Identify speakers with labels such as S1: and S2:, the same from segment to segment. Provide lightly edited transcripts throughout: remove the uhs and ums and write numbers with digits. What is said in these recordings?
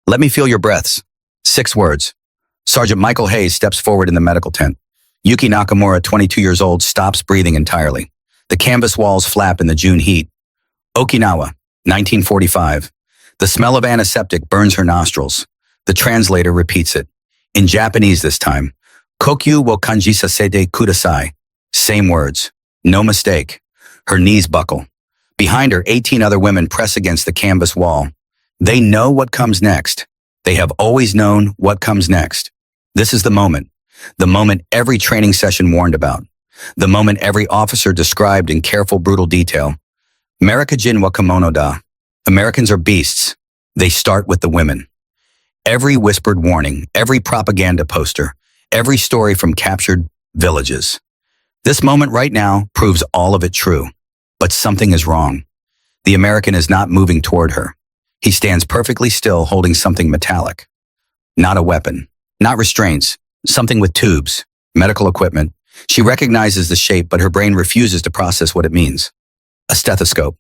S1: Let me feel your breaths. 6 words. Sergeant Michael Hayes steps forward in the medical tent. Yuki Nakamura, 22 years old, stops breathing entirely. The canvas walls flap in the June heat. Okinawa, 1945. The smell of antiseptic burns her nostrils. The translator repeats it. In Japanese this time. Kokyu wo kanji sasete kudasai. Same words. No mistake. Her knees buckle. Behind her, 18 other women press against the canvas wall. They know what comes next. They have always known what comes next. This is the moment every training session warned about. The moment every officer described in careful, brutal detail. Amerikajin wa kimono da. Americans are beasts. They start with the women. Every whispered warning, every propaganda poster, every story from captured villages. This moment right now proves all of it true. But something is wrong. The American is not moving toward her. He stands perfectly still, holding something metallic. Not a weapon, not restraints, something with tubes, medical equipment. She recognizes the shape, but her brain refuses to process what it means. A stethoscope.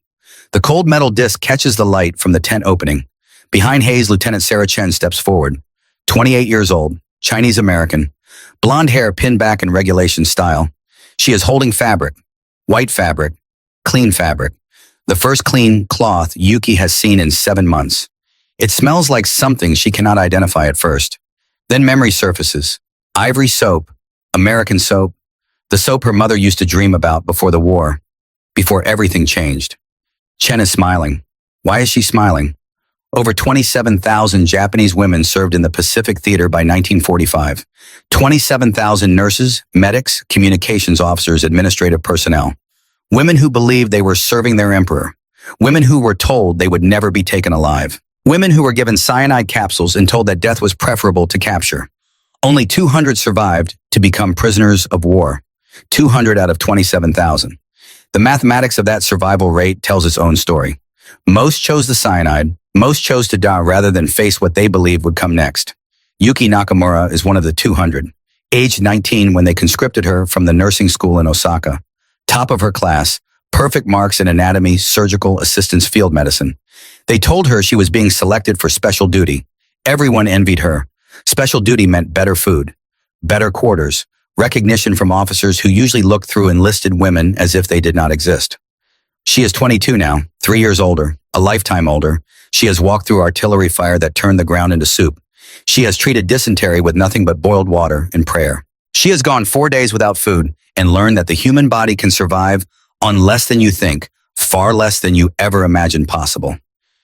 S1: The cold metal disc catches the light from the tent opening. Behind Hayes, Lieutenant Sarah Chen steps forward. 28 years old, Chinese American, blonde hair pinned back in regulation style. She is holding fabric, white fabric, clean fabric. The first clean cloth Yuki has seen in 7 months. It smells like something she cannot identify at first. Then memory surfaces. Ivory soap, American soap, the soap her mother used to dream about before the war, before everything changed. Chen is smiling. Why is she smiling? Over 27,000 Japanese women served in the Pacific Theater by 1945. 27,000 nurses, medics, communications officers, administrative personnel. Women who believed they were serving their emperor. Women who were told they would never be taken alive. Women who were given cyanide capsules and told that death was preferable to capture. Only 200 survived to become prisoners of war. 200 out of 27,000. The mathematics of that survival rate tells its own story. Most chose the cyanide. Most chose to die rather than face what they believed would come next. Yuki Nakamura is one of the 200. Aged 19 when they conscripted her from the nursing school in Osaka. Top of her class, perfect marks in anatomy, surgical, assistance, field medicine. They told her she was being selected for special duty. Everyone envied her. Special duty meant better food, better quarters, recognition from officers who usually looked through enlisted women as if they did not exist. She is 22 now, 3 years older, a lifetime older. She has walked through artillery fire that turned the ground into soup. She has treated dysentery with nothing but boiled water and prayer. She has gone 4 days without food and learned that the human body can survive on less than you think, far less than you ever imagined possible.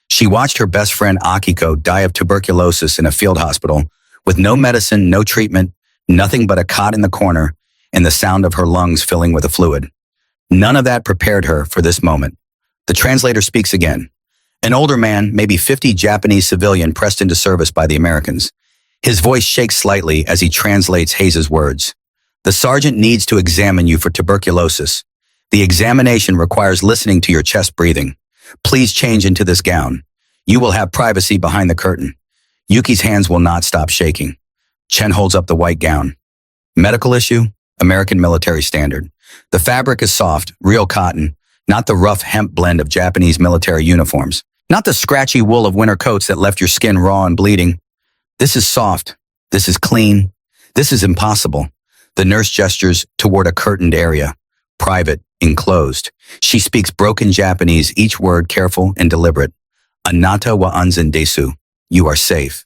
S1: She watched her best friend Akiko die of tuberculosis in a field hospital with no medicine, no treatment, nothing but a cot in the corner and the sound of her lungs filling with a fluid. None of that prepared her for this moment. The translator speaks again. An older man, maybe 50 Japanese civilian pressed into service by the Americans. His voice shakes slightly as he translates Hayes' words. The sergeant needs to examine you for tuberculosis. The examination requires listening to your chest breathing. Please change into this gown. You will have privacy behind the curtain. Yuki's hands will not stop shaking. Chen holds up the white gown. Medical issue? American military standard. The fabric is soft, real cotton, not the rough hemp blend of Japanese military uniforms. Not the scratchy wool of winter coats that left your skin raw and bleeding. This is soft. This is clean. This is impossible. The nurse gestures toward a curtained area. Private, enclosed. She speaks broken Japanese, each word careful and deliberate. Anata wa anzen desu. You are safe.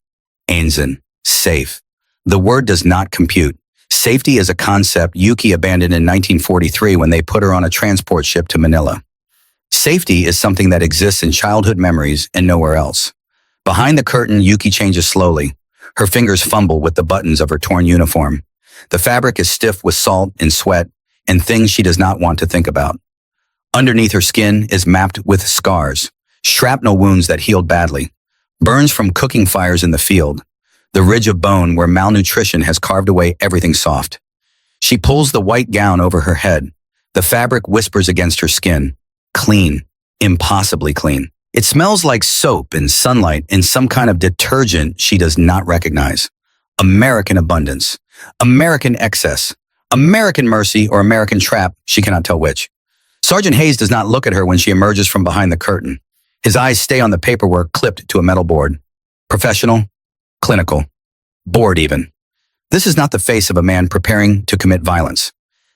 S1: Anzen. Safe. The word does not compute. Safety is a concept Yuki abandoned in 1943 when they put her on a transport ship to Manila. Safety is something that exists in childhood memories and nowhere else. Behind the curtain, Yuki changes slowly. Her fingers fumble with the buttons of her torn uniform. The fabric is stiff with salt and sweat and things she does not want to think about. Underneath her skin is mapped with scars, shrapnel wounds that healed badly, burns from cooking fires in the field, the ridge of bone where malnutrition has carved away everything soft. She pulls the white gown over her head. The fabric whispers against her skin. Clean, impossibly clean. It smells like soap and sunlight and some kind of detergent she does not recognize. American abundance, American excess, American mercy or American trap, she cannot tell which. Sergeant Hayes does not look at her when she emerges from behind the curtain. His eyes stay on the paperwork clipped to a metal board. Professional, clinical, bored even. This is not the face of a man preparing to commit violence.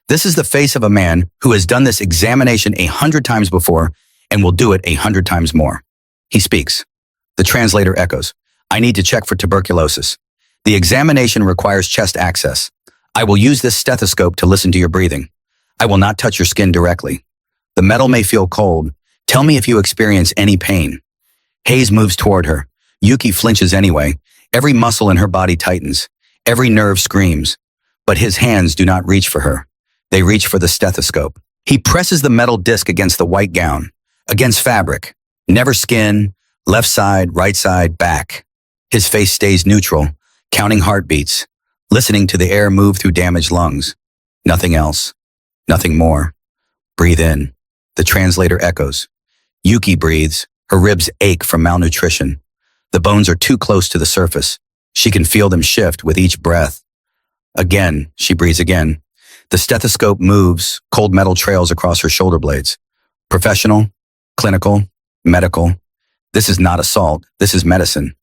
S1: This is the face of a man who has done this examination 100 times before and will do it 100 times more. He speaks. The translator echoes. I need to check for tuberculosis. The examination requires chest access. I will use this stethoscope to listen to your breathing. I will not touch your skin directly. The metal may feel cold. Tell me if you experience any pain. Hayes moves toward her. Yuki flinches anyway. Every muscle in her body tightens. Every nerve screams. But his hands do not reach for her. They reach for the stethoscope. He presses the metal disc against the white gown, against fabric. Never skin, left side, right side, back. His face stays neutral, counting heartbeats, listening to the air move through damaged lungs. Nothing else. Nothing more. Breathe in. The translator echoes. Yuki breathes. Her ribs ache from malnutrition. The bones are too close to the surface. She can feel them shift with each breath. Again, she breathes again. The stethoscope moves, cold metal trails across her shoulder blades. Professional, clinical, medical. This is not assault. This is medicine.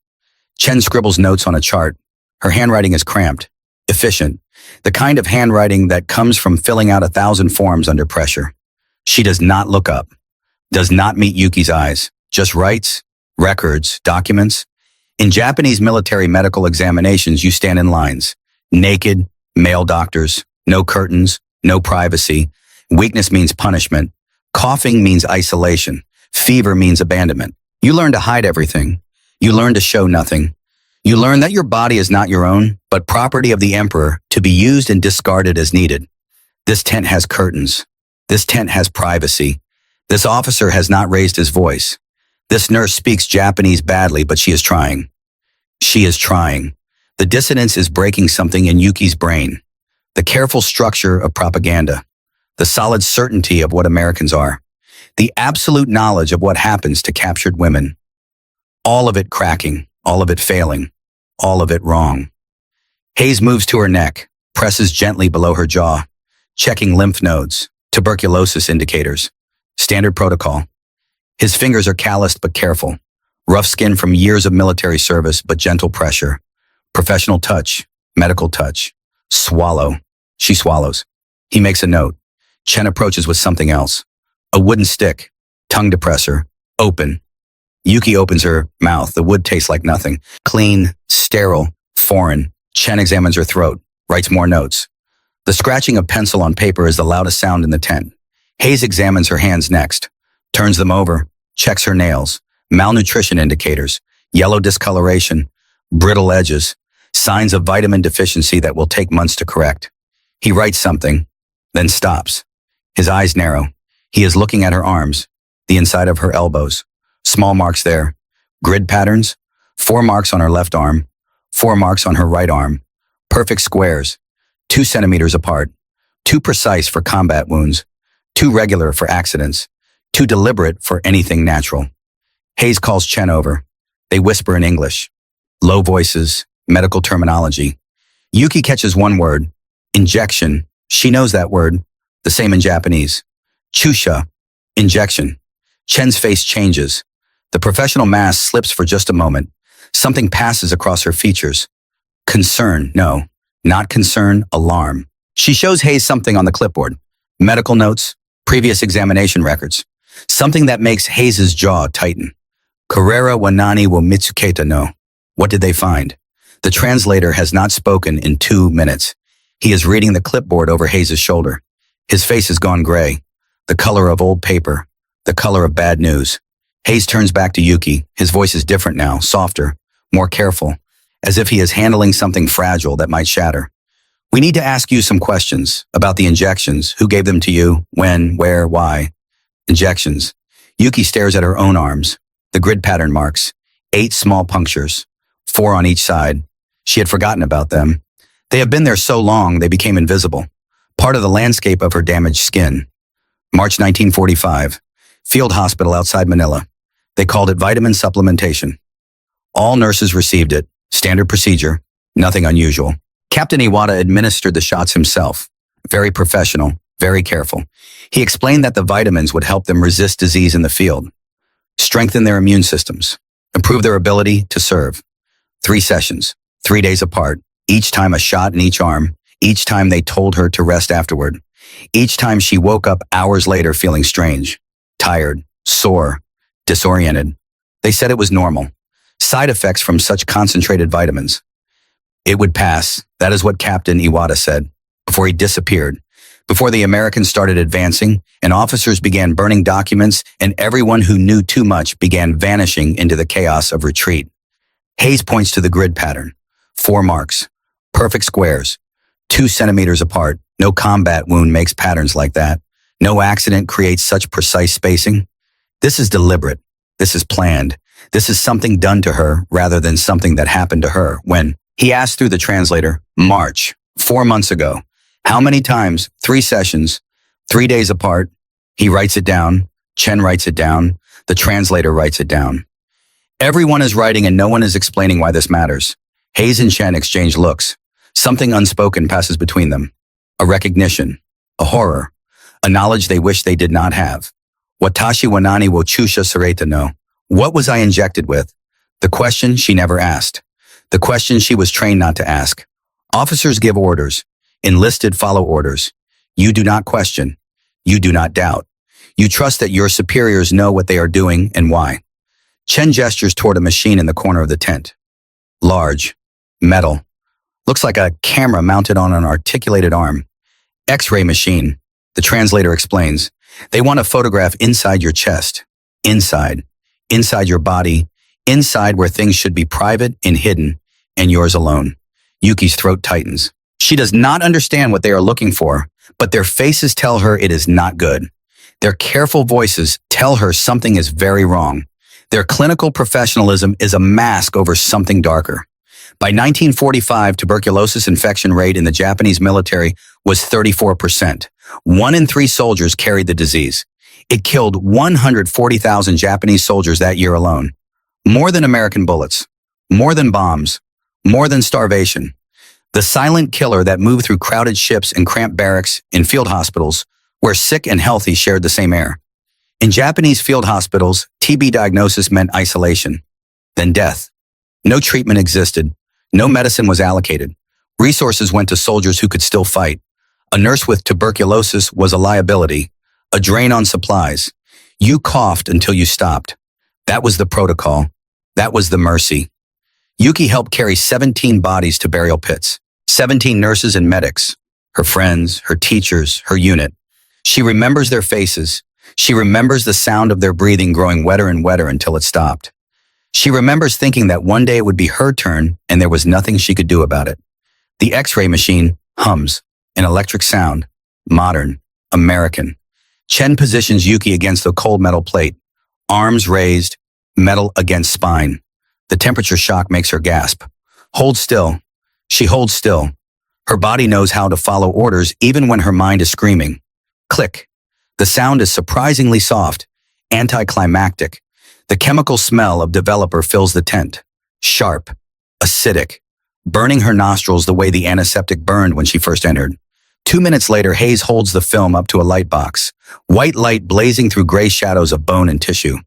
S1: Chen scribbles notes on a chart. Her handwriting is cramped, efficient, the kind of handwriting that comes from filling out 1,000 forms under pressure. She does not look up, does not meet Yuki's eyes, just writes, records, documents. In Japanese military medical examinations, you stand in lines. Naked, male doctors, no curtains, no privacy. Weakness means punishment. Coughing means isolation. Fever means abandonment. You learn to hide everything. You learn to show nothing. You learn that your body is not your own, but property of the emperor to be used and discarded as needed. This tent has curtains. This tent has privacy. This officer has not raised his voice. This nurse speaks Japanese badly, but she is trying. She is trying. The dissonance is breaking something in Yuki's brain. The careful structure of propaganda. The solid certainty of what Americans are. The absolute knowledge of what happens to captured women. All of it cracking, all of it failing, all of it wrong. Hayes moves to her neck, presses gently below her jaw, checking lymph nodes, tuberculosis indicators. Standard protocol. His fingers are calloused but careful. Rough skin from years of military service, but gentle pressure. Professional touch, medical touch. Swallow. She swallows. He makes a note. Chen approaches with something else. A wooden stick, tongue depressor, open. Yuki opens her mouth. The wood tastes like nothing. Clean, sterile, foreign. Chen examines her throat, writes more notes. The scratching of pencil on paper is the loudest sound in the tent. Hayes examines her hands next, turns them over, checks her nails. Malnutrition indicators, yellow discoloration, brittle edges, signs of vitamin deficiency that will take months to correct. He writes something, then stops. His eyes narrow. He is looking at her arms, the inside of her elbows. Small marks there. Grid patterns. 4 marks on her left arm. 4 marks on her right arm. Perfect squares. 2 centimeters apart. Too precise for combat wounds. Too regular for accidents. Too deliberate for anything natural. Hayes calls Chen over. They whisper in English. Low voices, medical terminology. Yuki catches one word. Injection. She knows that word. The same in Japanese. Chusha. Injection. Chen's face changes. The professional mask slips for just a moment. Something passes across her features. Concern. No, not concern. Alarm. She shows Hayes something on the clipboard. Medical notes. Previous examination records. Something that makes Hayes' jaw tighten. Carrera wa nani wo mitsuketa no. What did they find? The translator has not spoken in 2 minutes. He is reading the clipboard over Hayes' shoulder. His face has gone gray. The color of old paper. The color of bad news. Hayes turns back to Yuki. His voice is different now, softer, more careful, as if he is handling something fragile that might shatter. We need to ask you some questions about the injections. Who gave them to you? When? Where? Why? Injections. Yuki stares at her own arms. The grid pattern marks. 8 small punctures. 4 on each side. She had forgotten about them. They have been there so long they became invisible. Part of the landscape of her damaged skin. March 1945. Field hospital outside Manila. They called it vitamin supplementation. All nurses received it. Standard procedure. Nothing unusual. Captain Iwata administered the shots himself. Very professional. Very careful. He explained that the vitamins would help them resist disease in the field, strengthen their immune systems, improve their ability to serve. 3 sessions, 3 days apart, each time a shot in each arm, each time they told her to rest afterward. Each time she woke up hours later feeling strange, tired, sore, disoriented. They said it was normal. Side effects from such concentrated vitamins. It would pass. That is what Captain Iwata said, before he disappeared, before the Americans started advancing and officers began burning documents and everyone who knew too much began vanishing into the chaos of retreat. Hayes points to the grid pattern. 4 marks, perfect squares, 2 centimeters apart. No combat wound makes patterns like that. No accident creates such precise spacing. This is deliberate. This is planned. This is something done to her rather than something that happened to her when he asked through the translator, March, 4 months ago. How many times? 3 sessions, 3 days apart. He writes it down. Chen writes it down. The translator writes it down. Everyone is writing and no one is explaining why this matters. Hayes and Chen exchange looks. Something unspoken passes between them. A recognition, a horror, a knowledge they wish they did not have. Watashi wa nani wo chusha sareta no. What was I injected with? The question she never asked. The question she was trained not to ask. Officers give orders. Enlisted follow orders. You do not question. You do not doubt. You trust that your superiors know what they are doing and why. Chen gestures toward a machine in the corner of the tent. Large. Metal. Looks like a camera mounted on an articulated arm. X-ray machine. The translator explains. They want to photograph inside your chest. Inside. Inside your body. Inside where things should be private and hidden, and yours alone. Yuki's throat tightens. She does not understand what they are looking for, but their faces tell her it is not good. Their careful voices tell her something is very wrong. Their clinical professionalism is a mask over something darker. By 1945, tuberculosis infection rate in the Japanese military was 34%. 1 in 3 soldiers carried the disease. It killed 140,000 Japanese soldiers that year alone. More than American bullets. More than bombs. More than starvation. The silent killer that moved through crowded ships and cramped barracks in field hospitals where sick and healthy shared the same air. In Japanese field hospitals, TB diagnosis meant isolation, then death. No treatment existed. No medicine was allocated. Resources went to soldiers who could still fight. A nurse with tuberculosis was a liability, a drain on supplies. You coughed until you stopped. That was the protocol. That was the mercy. Yuki helped carry 17 bodies to burial pits, 17 nurses and medics, her friends, her teachers, her unit. She remembers their faces. She remembers the sound of their breathing growing wetter and wetter until it stopped. She remembers thinking that one day it would be her turn and there was nothing she could do about it. The X-ray machine hums, an electric sound, modern, American. Chen positions Yuki against the cold metal plate, arms raised, metal against spine. The temperature shock makes her gasp. Hold still. She holds still. Her body knows how to follow orders even when her mind is screaming. Click. The sound is surprisingly soft, anticlimactic. The chemical smell of developer fills the tent. Sharp, acidic, burning her nostrils the way the antiseptic burned when she first entered. 2 minutes later, Hayes holds the film up to a light box, white light blazing through gray shadows of bone and tissue.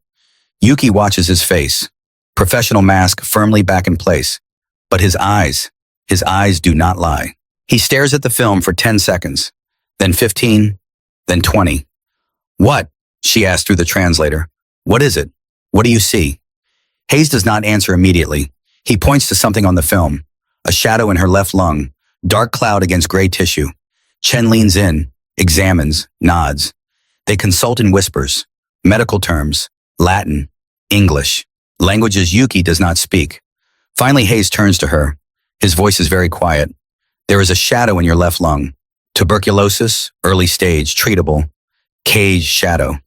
S1: Yuki watches his face, professional mask firmly back in place. But his eyes do not lie. He stares at the film for 10 seconds, then 15, then 20. What? She asked through the translator. What is it? What do you see? Hayes does not answer immediately. He points to something on the film, a shadow in her left lung, dark cloud against gray tissue. Chen leans in, examines, nods. They consult in whispers, medical terms, Latin, English, languages Yuki does not speak. Finally, Hayes turns to her. His voice is very quiet. There is a shadow in your left lung. Tuberculosis, early stage, treatable. Cage shadow.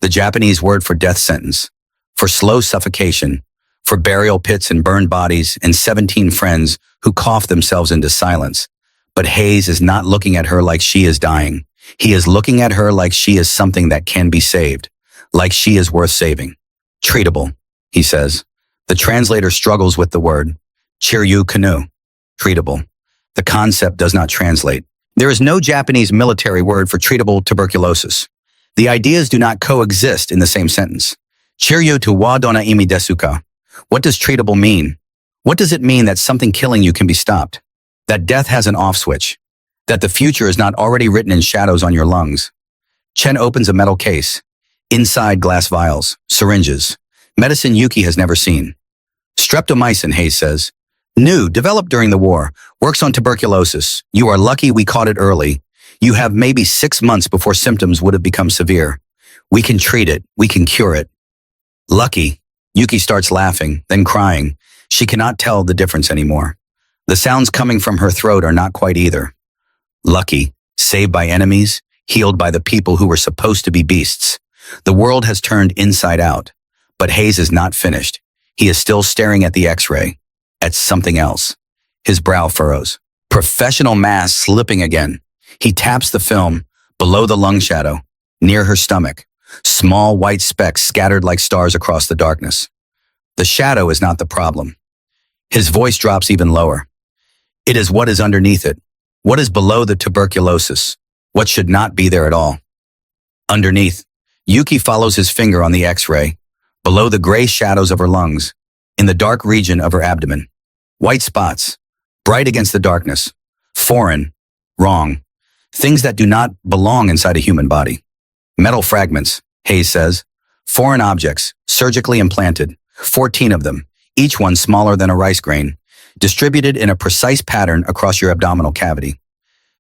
S1: The Japanese word for death sentence. For slow suffocation. For burial pits and burned bodies and 17 friends who cough themselves into silence. But Hayes is not looking at her like she is dying. He is looking at her like she is something that can be saved. Like she is worth saving. Treatable, he says. The translator struggles with the word. Chiryu kanu. Treatable. The concept does not translate. There is no Japanese military word for treatable tuberculosis. The ideas do not coexist in the same sentence. Chiryu to wa dona imi desu ka? What does treatable mean? What does it mean that something killing you can be stopped? That death has an off switch? That the future is not already written in shadows on your lungs? Chen opens a metal case. Inside, glass vials, syringes, medicine Yuki has never seen. Streptomycin, Hayes says. New, developed during the war, works on tuberculosis. You are lucky we caught it early. You have maybe 6 months before symptoms would have become severe. We can treat it. We can cure it. Lucky. Yuki starts laughing, then crying. She cannot tell the difference anymore. The sounds coming from her throat are not quite either. Lucky. Saved by enemies, healed by the people who were supposed to be beasts. The world has turned inside out. But Hayes is not finished. He is still staring at the X-ray. At something else. His brow furrows. Professional mask slipping again. He taps the film, below the lung shadow, near her stomach. Small white specks scattered like stars across the darkness. The shadow is not the problem. His voice drops even lower. It is what is underneath it. What is below the tuberculosis? What should not be there at all? Underneath, Yuki follows his finger on the X-ray, below the gray shadows of her lungs, in the dark region of her abdomen. White spots, bright against the darkness. Foreign, wrong. Things that do not belong inside a human body. Metal fragments, Hayes says. Foreign objects, surgically implanted. 14 of them, each one smaller than a rice grain, distributed in a precise pattern across your abdominal cavity.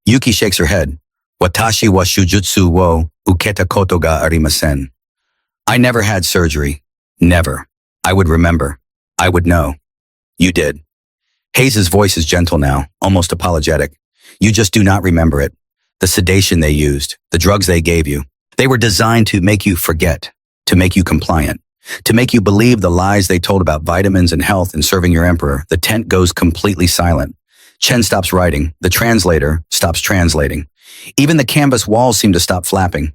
S1: Yuki shakes her head. Watashi wa shujutsu wo uketa koto ga arimasen. I never had surgery. Never. I would remember. I would know. You did. Hayes' voice is gentle now, almost apologetic. You just do not remember it. The sedation they used, the drugs they gave you. They were designed to make you forget, to make you compliant, to make you believe the lies they told about vitamins and health and serving your emperor. The tent goes completely silent. Chen stops writing. The translator stops translating. Even the canvas walls seem to stop flapping.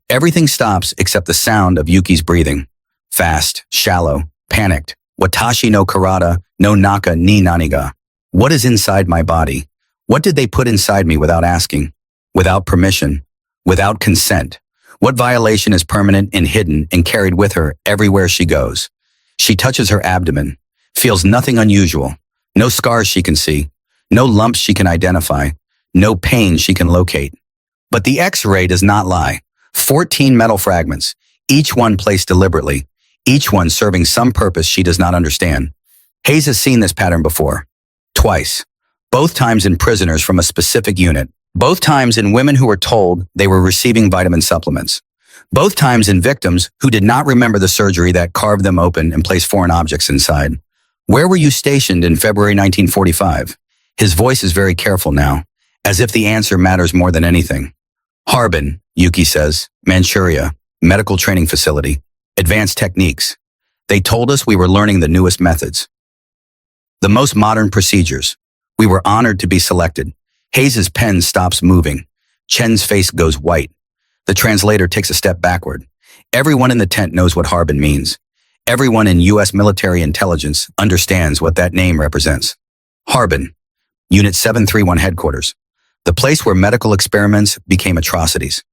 S1: Everything stops except the sound of Yuki's breathing. Fast, shallow, panicked. Watashi no karada, no naka ni naniga. What is inside my body? What did they put inside me without asking? Without permission? Without consent? What violation is permanent and hidden and carried with her everywhere she goes? She touches her abdomen, feels nothing unusual. No scars she can see. No lumps she can identify. No pain she can locate. But the X-ray does not lie. 14 metal fragments, each one placed deliberately. Each one serving some purpose she does not understand. Hayes has seen this pattern before. Twice. Both times in prisoners from a specific unit. Both times in women who were told they were receiving vitamin supplements. Both times in victims who did not remember the surgery that carved them open and placed foreign objects inside. Where were you stationed in February 1945? His voice is very careful now, as if the answer matters more than anything. Harbin, Yuki says, Manchuria, medical training facility. Advanced techniques. They told us we were learning the newest methods. The most modern procedures. We were honored to be selected. Hayes' pen stops moving. Chen's face goes white. The translator takes a step backward. Everyone in the tent knows what Harbin means. Everyone in U.S. military intelligence understands what that name represents. Harbin, Unit 731 headquarters. The place where medical experiments became atrocities.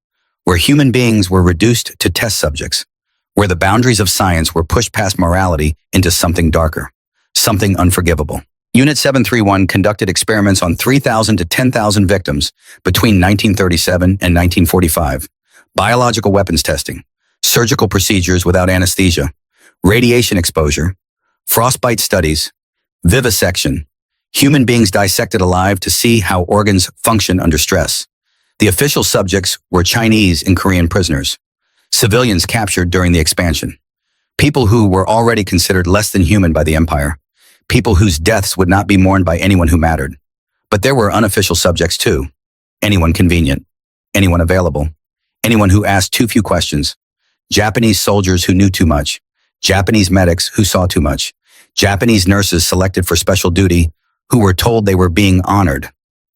S1: Where human beings were reduced to test subjects. Where the boundaries of science were pushed past morality into something darker, something unforgivable. Unit 731 conducted experiments on 3,000 to 10,000 victims between 1937 and 1945. Biological weapons testing, surgical procedures without anesthesia, radiation exposure, frostbite studies, vivisection, human beings dissected alive to see how organs function under stress. The official subjects were Chinese and Korean prisoners. Civilians captured during the expansion. People who were already considered less than human by the empire. People whose deaths would not be mourned by anyone who mattered. But there were unofficial subjects too. Anyone convenient. Anyone available. Anyone who asked too few questions. Japanese soldiers who knew too much. Japanese medics who saw too much. Japanese nurses selected for special duty who were told they were being honored.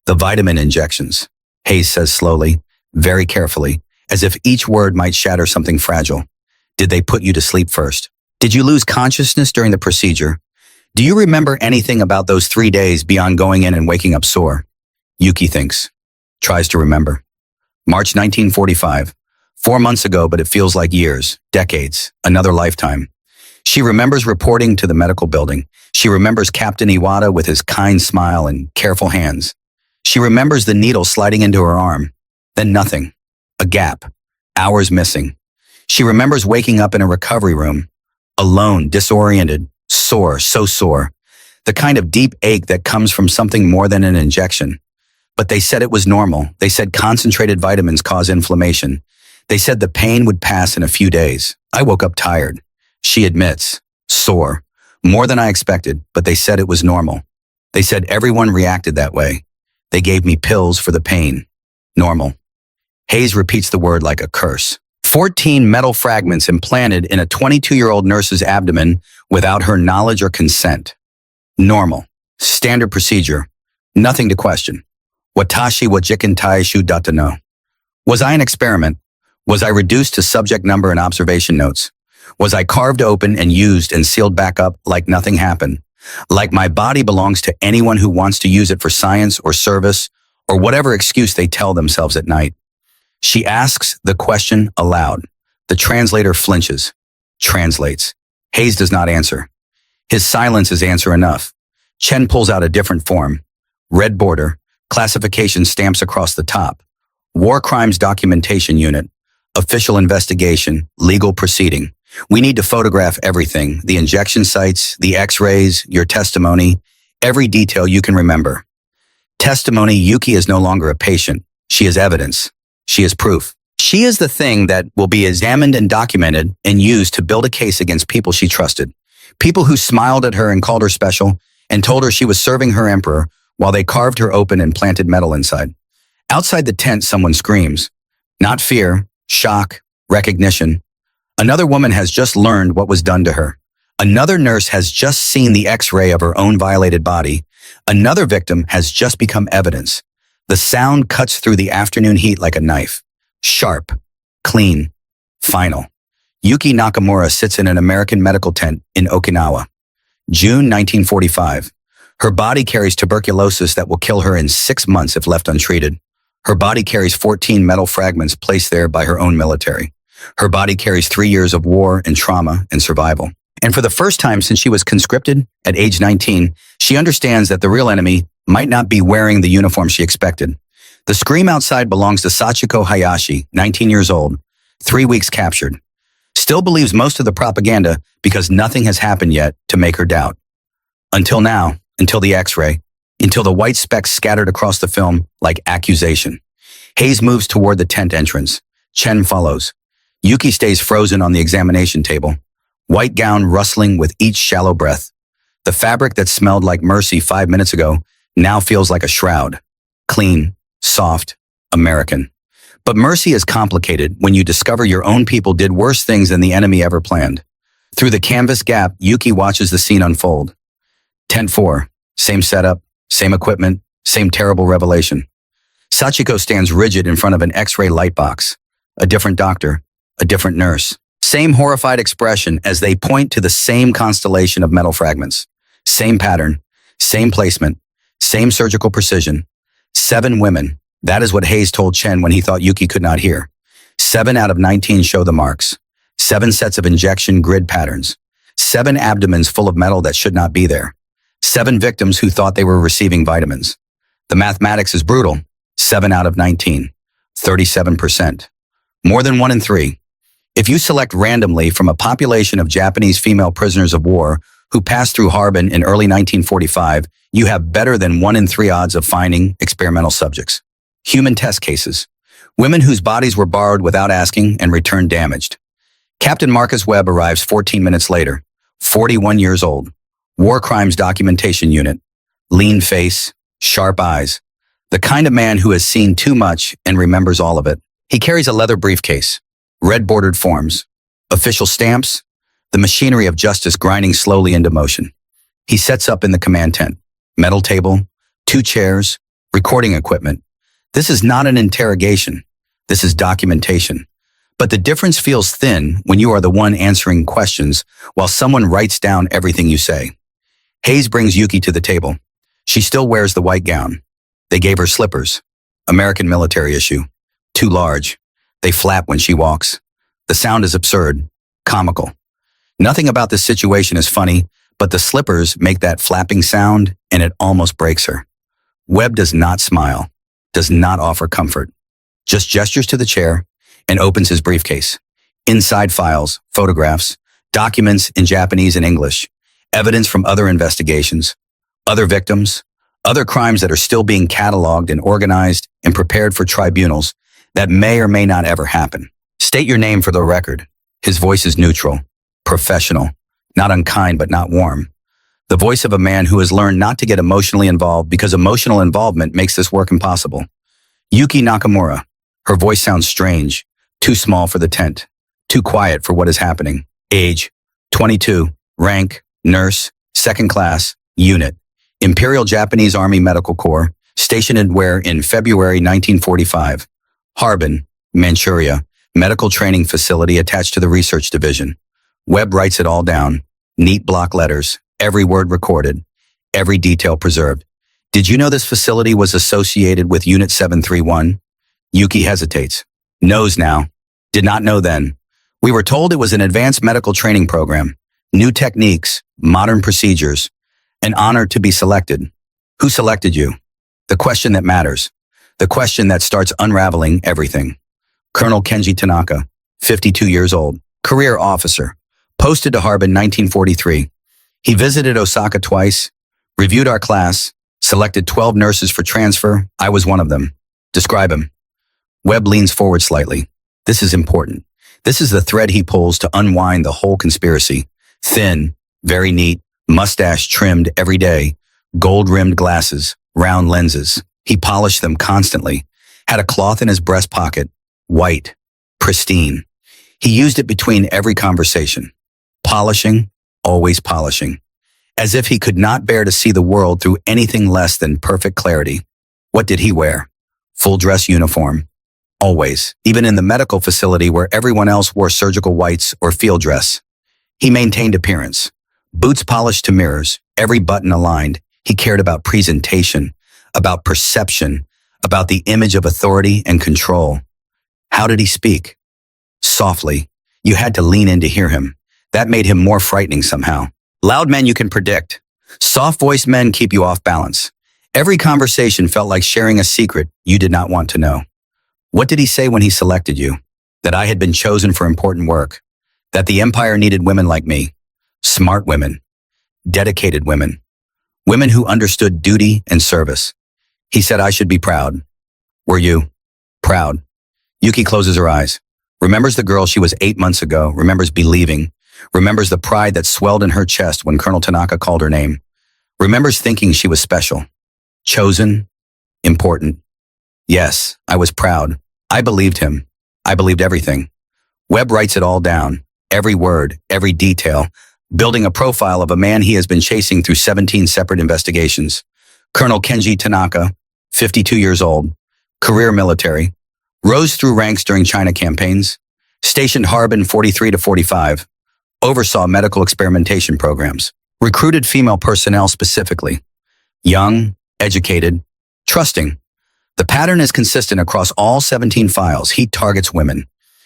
S1: The vitamin injections. Hayes says slowly, very carefully, as if each word might shatter something fragile. Did they put you to sleep first? Did you lose consciousness during the procedure? Do you remember anything about those 3 days beyond going in and waking up sore? Yuki thinks. Tries to remember. March 1945. 4 months ago, but it feels like years, decades, another lifetime. She remembers reporting to the medical building. She remembers Captain Iwata with his kind smile and careful hands. She remembers the needle sliding into her arm. Then nothing. A gap. Hours missing. She remembers waking up in a recovery room. Alone, disoriented, sore, so sore. The kind of deep ache that comes from something more than an injection. But they said it was normal. They said concentrated vitamins cause inflammation. They said the pain would pass in a few days. I woke up tired. She admits, sore. More than I expected, but they said it was normal. They said everyone reacted that way. They gave me pills for the pain. Normal. Hayes repeats the word like a curse. 14 metal fragments implanted in a 22-year-old nurse's abdomen without her knowledge or consent. Normal. Standard procedure. Nothing to question. Watashi wa jikin taishu data no. Was I an experiment? Was I reduced to subject number and observation notes? Was I carved open and used and sealed back up like nothing happened? Like my body belongs to anyone who wants to use it for science or service or whatever excuse they tell themselves at night. She asks the question aloud. The translator flinches. Translates. Hayes does not answer. His silence is answer enough. Chen pulls out a different form. Red border. Classification stamps across the top. War Crimes Documentation Unit. Official investigation. Legal proceeding. We need to photograph everything. The injection sites, the x-rays, your testimony, every detail you can remember. Testimony, Yuki is no longer a patient. She is evidence. She is proof. She is the thing that will be examined and documented and used to build a case against people she trusted. People who smiled at her and called her special and told her she was serving her emperor while they carved her open and planted metal inside. Outside the tent, someone screams. Not fear, shock, recognition. Another woman has just learned what was done to her. Another nurse has just seen the x-ray of her own violated body. Another victim has just become evidence. The sound cuts through the afternoon heat like a knife. Sharp, clean, final. Yuki Nakamura sits in an American medical tent in Okinawa. June 1945. Her body carries tuberculosis that will kill her in 6 months if left untreated. Her body carries 14 metal fragments placed there by her own military. Her body carries 3 years of war and trauma and survival. And for the first time since she was conscripted at age 19, she understands that the real enemy might not be wearing the uniform she expected. The scream outside belongs to Sachiko Hayashi, 19 years old, 3 weeks captured. Still believes most of the propaganda because nothing has happened yet to make her doubt. Until now, until the x-ray, until the white specks scattered across the film like accusation. Hayes moves toward the tent entrance. Chen follows. Yuki stays frozen on the examination table, white gown rustling with each shallow breath. The fabric that smelled like mercy 5 minutes ago now feels like a shroud. Clean, soft, American. But mercy is complicated when you discover your own people did worse things than the enemy ever planned. Through the canvas gap, Yuki watches the scene unfold. Tent 4, same setup, same equipment, same terrible revelation. Sachiko stands rigid in front of an x-ray light box. A different doctor. A different nurse. Same horrified expression as they point to the same constellation of metal fragments. Same pattern, same placement, same surgical precision. 7 women. That is what Hayes told Chen when he thought Yuki could not hear. 7 out of 19 show the marks. 7 sets of injection grid patterns. 7 abdomens full of metal that should not be there. 7 victims who thought they were receiving vitamins. The mathematics is brutal. 7 out of 19. 37%. More than 1 in 3. If you select randomly from a population of Japanese female prisoners of war who passed through Harbin in early 1945, you have better than 1 in 3 odds of finding experimental subjects. Human test cases. Women whose bodies were borrowed without asking and returned damaged. Captain Marcus Webb arrives 14 minutes later, 41 years old. War Crimes Documentation Unit. Lean face, sharp eyes. The kind of man who has seen too much and remembers all of it. He carries a leather briefcase. Red bordered forms, official stamps, the machinery of justice grinding slowly into motion. He sets up in the command tent, metal table, 2 chairs, recording equipment. This is not an interrogation. This is documentation. But the difference feels thin when you are the one answering questions while someone writes down everything you say. Hayes brings Yuki to the table. She still wears the white gown. They gave her slippers. American military issue. Too large. They flap when she walks. The sound is absurd, comical. Nothing about this situation is funny, but the slippers make that flapping sound and it almost breaks her. Webb does not smile, does not offer comfort, just gestures to the chair and opens his briefcase. Inside files, photographs, documents in Japanese and English, evidence from other investigations, other victims, other crimes that are still being cataloged and organized and prepared for tribunals that may or may not ever happen. State your name for the record. His voice is neutral, professional, not unkind but not warm. The voice of a man who has learned not to get emotionally involved because emotional involvement makes this work impossible. Yuki Nakamura. Her voice sounds strange, too small for the tent, too quiet for what is happening. Age, 22, rank, nurse, second class, unit. Imperial Japanese Army Medical Corps, stationed in February 1945. Harbin, Manchuria, medical training facility attached to the research division. Webb writes it all down, neat block letters, every word recorded, every detail preserved. Did you know this facility was associated with Unit 731? Yuki hesitates. Knows now. Did not know then. We were told it was an advanced medical training program, new techniques, modern procedures. An honor to be selected. Who selected you? The question that matters. The question that starts unraveling everything. Colonel Kenji Tanaka, 52 years old, career officer, posted to Harbin 1943. He visited Osaka twice, reviewed our class, selected 12 nurses for transfer. I was one of them. Describe him. Webb leans forward slightly. This is important. This is the thread he pulls to unwind the whole conspiracy. Thin, very neat, mustache trimmed every day, gold-rimmed glasses, round lenses. He polished them constantly, had a cloth in his breast pocket, white, pristine. He used it between every conversation. Polishing, always polishing. As if he could not bear to see the world through anything less than perfect clarity. What did he wear? Full dress uniform. Always, even in the medical facility where everyone else wore surgical whites or field dress. He maintained appearance. Boots polished to mirrors, every button aligned. He cared about presentation, about perception, about the image of authority and control. How did he speak? Softly. You had to lean in to hear him. That made him more frightening somehow. Loud men you can predict. Soft-voiced men keep you off balance. Every conversation felt like sharing a secret you did not want to know. What did he say when he selected you? That I had been chosen for important work. That the empire needed women like me. Smart women, dedicated women, women who understood duty and service. He said I should be proud. Were you proud? Yuki closes her eyes, remembers the girl she was 8 months ago, remembers believing, remembers the pride that swelled in her chest when Colonel Tanaka called her name, remembers thinking she was special, chosen, important. Yes, I was proud. I believed him. I believed everything. Webb writes it all down, every word, every detail, building a profile of a man he has been chasing through 17 separate investigations. Colonel Kenji Tanaka, 52 years old, career military, rose through ranks during China campaigns, stationed Harbin 43 to 45, oversaw medical experimentation programs, recruited female personnel specifically, young, educated, trusting. The pattern is consistent across all 17 files. He targets women,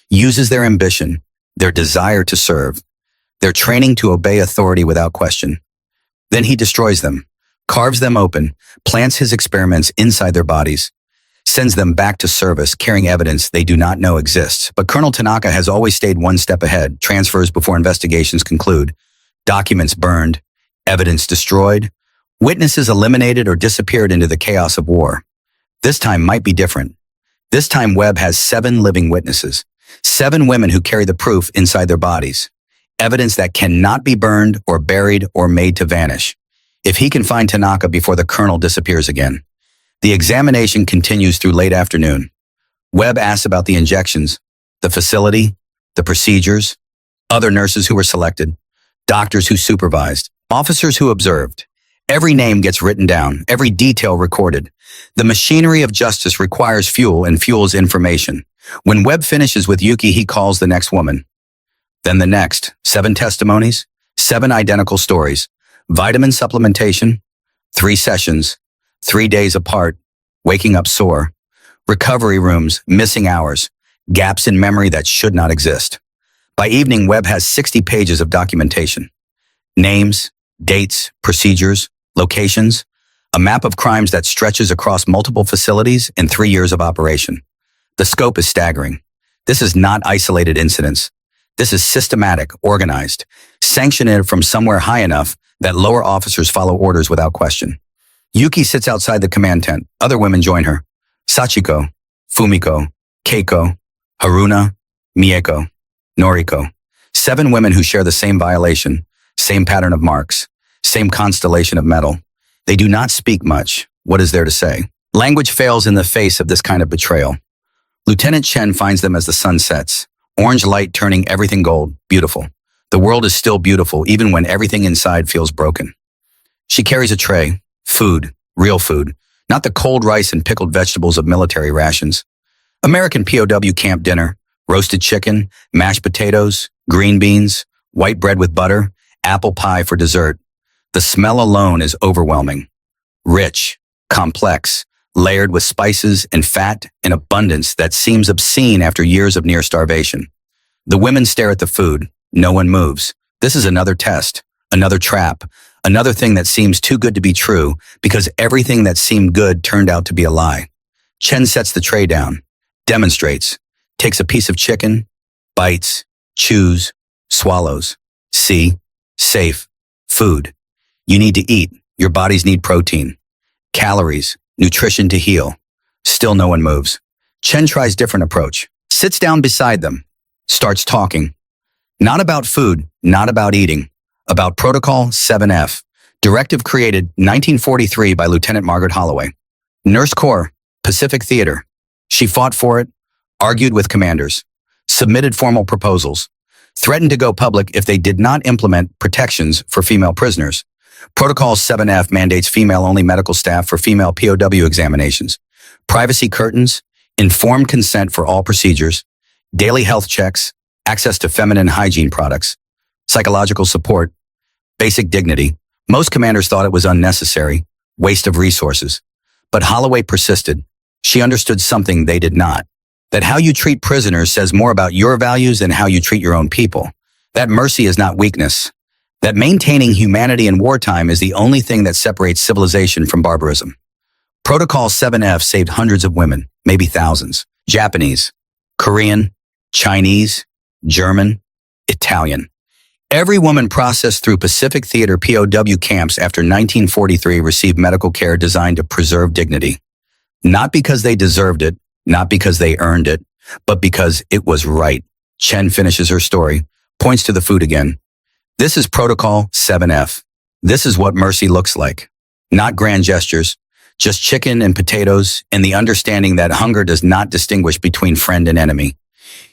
S1: uses their ambition, their desire to serve, their training to obey authority without question. Then he destroys them, carves them open, plants his experiments inside their bodies, sends them back to service carrying evidence they do not know exists. But Colonel Tanaka has always stayed one step ahead, transfers before investigations conclude, documents burned, evidence destroyed, witnesses eliminated or disappeared into the chaos of war. This time might be different. This time Webb has 7 living witnesses, 7 women who carry the proof inside their bodies. Evidence that cannot be burned or buried or made to vanish. If he can find Tanaka before the colonel disappears again. The examination continues through late afternoon. Webb asks about the injections, the facility, the procedures, other nurses who were selected, doctors who supervised, officers who observed. Every name gets written down, every detail recorded. The machinery of justice requires fuel and fuels information. When Webb finishes with Yuki, he calls the next woman. Then the next, 7 testimonies, 7 identical stories, vitamin supplementation, 3 sessions, 3 days apart, waking up sore, recovery rooms, missing hours, gaps in memory that should not exist. By evening, Webb has 60 pages of documentation. Names, dates, procedures, locations, a map of crimes that stretches across multiple facilities in 3 years of operation. The scope is staggering. This is not isolated incidents. This is systematic, organized, sanctioned from somewhere high enough that lower officers follow orders without question. Yuki sits outside the command tent. Other women join her. Sachiko, Fumiko, Keiko, Haruna, Mieko, Noriko. 7 women who share the same violation, same pattern of marks, same constellation of metal. They do not speak much. What is there to say? Language fails in the face of this kind of betrayal. Lieutenant Chen finds them as the sun sets. Orange light turning everything gold. Beautiful. The world is still beautiful even when everything inside feels broken. She carries a tray. Food. Real food. Not the cold rice and pickled vegetables of military rations. American POW camp dinner. Roasted chicken, mashed potatoes, green beans, white bread with butter, apple pie for dessert. The smell alone is overwhelming. Rich, complex, layered with spices and fat in abundance that seems obscene after years of near starvation. The women stare at the food. No one moves. This is another test, another trap, another thing that seems too good to be true because everything that seemed good turned out to be a lie. Chen sets the tray down, demonstrates, takes a piece of chicken, bites, chews, swallows. See, safe, food. You need to eat. Your bodies need protein, calories, nutrition to heal. Still no one moves. Chen tries different approach. Sits down beside them. Starts talking. Not about food, not about eating. About Protocol 7F. Directive created 1943 by Lieutenant Margaret Holloway. Nurse Corps, Pacific Theater. She fought for it, argued with commanders, submitted formal proposals, threatened to go public if they did not implement protections for female prisoners. Protocol 7F mandates female-only medical staff for female POW examinations, privacy curtains, informed consent for all procedures, daily health checks, access to feminine hygiene products, psychological support, basic dignity. Most commanders thought it was unnecessary, waste of resources. But Holloway persisted. She understood something they did not. That how you treat prisoners says more about your values than how you treat your own people. That mercy is not weakness. That maintaining humanity in wartime is the only thing that separates civilization from barbarism. Protocol 7F saved hundreds of women, maybe thousands. Japanese, Korean, Chinese, German, Italian. Every woman processed through Pacific Theater POW camps after 1943 received medical care designed to preserve dignity. Not because they deserved it, not because they earned it, but because it was right. Chen finishes her story, points to the food again. This is Protocol 7F. This is what mercy looks like. Not grand gestures, just chicken and potatoes and the understanding that hunger does not distinguish between friend and enemy.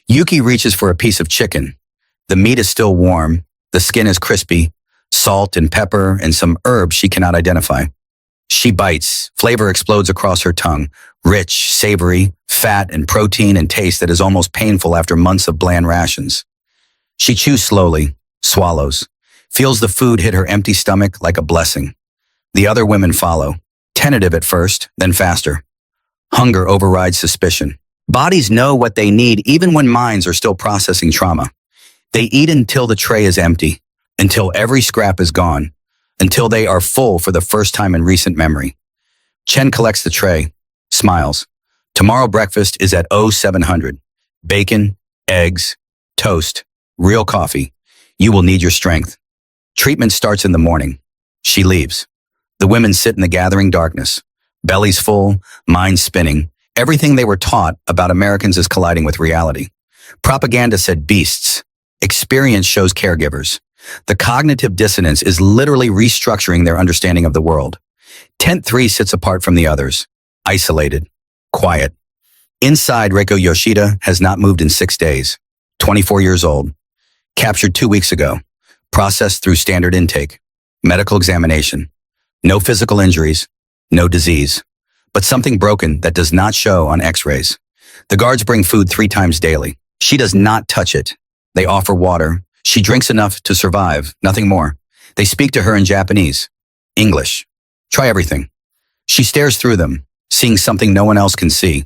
S1: Yuki reaches for a piece of chicken. The meat is still warm, the skin is crispy, salt and pepper and some herbs she cannot identify. She bites, flavor explodes across her tongue, rich, savory, fat and protein and taste that is almost painful after months of bland rations. She chews slowly, swallows, feels the food hit her empty stomach like a blessing. The other women follow, tentative at first, then faster. Hunger overrides suspicion. Bodies know what they need even when minds are still processing trauma. They eat until the tray is empty, until every scrap is gone, until they are full for the first time in recent memory. Chen collects the tray, smiles. Tomorrow breakfast is at 0700. Bacon, eggs, toast, real coffee. You will need your strength. Treatment starts in the morning. She leaves. The women sit in the gathering darkness. Bellies full, minds spinning. Everything they were taught about Americans is colliding with reality. Propaganda said beasts. Experience shows caregivers. The cognitive dissonance is literally restructuring their understanding of the world. Tent 3 sits apart from the others. Isolated. Quiet. Inside, Reiko Yoshida has not moved in 6 days. 24 years old. Captured 2 weeks ago. Processed through standard intake. Medical examination. No physical injuries. No disease. But something broken that does not show on x-rays. The guards bring food 3 times daily. She does not touch it. They offer water. She drinks enough to survive, nothing more. They speak to her in Japanese. English. Try everything. She stares through them, seeing something no one else can see.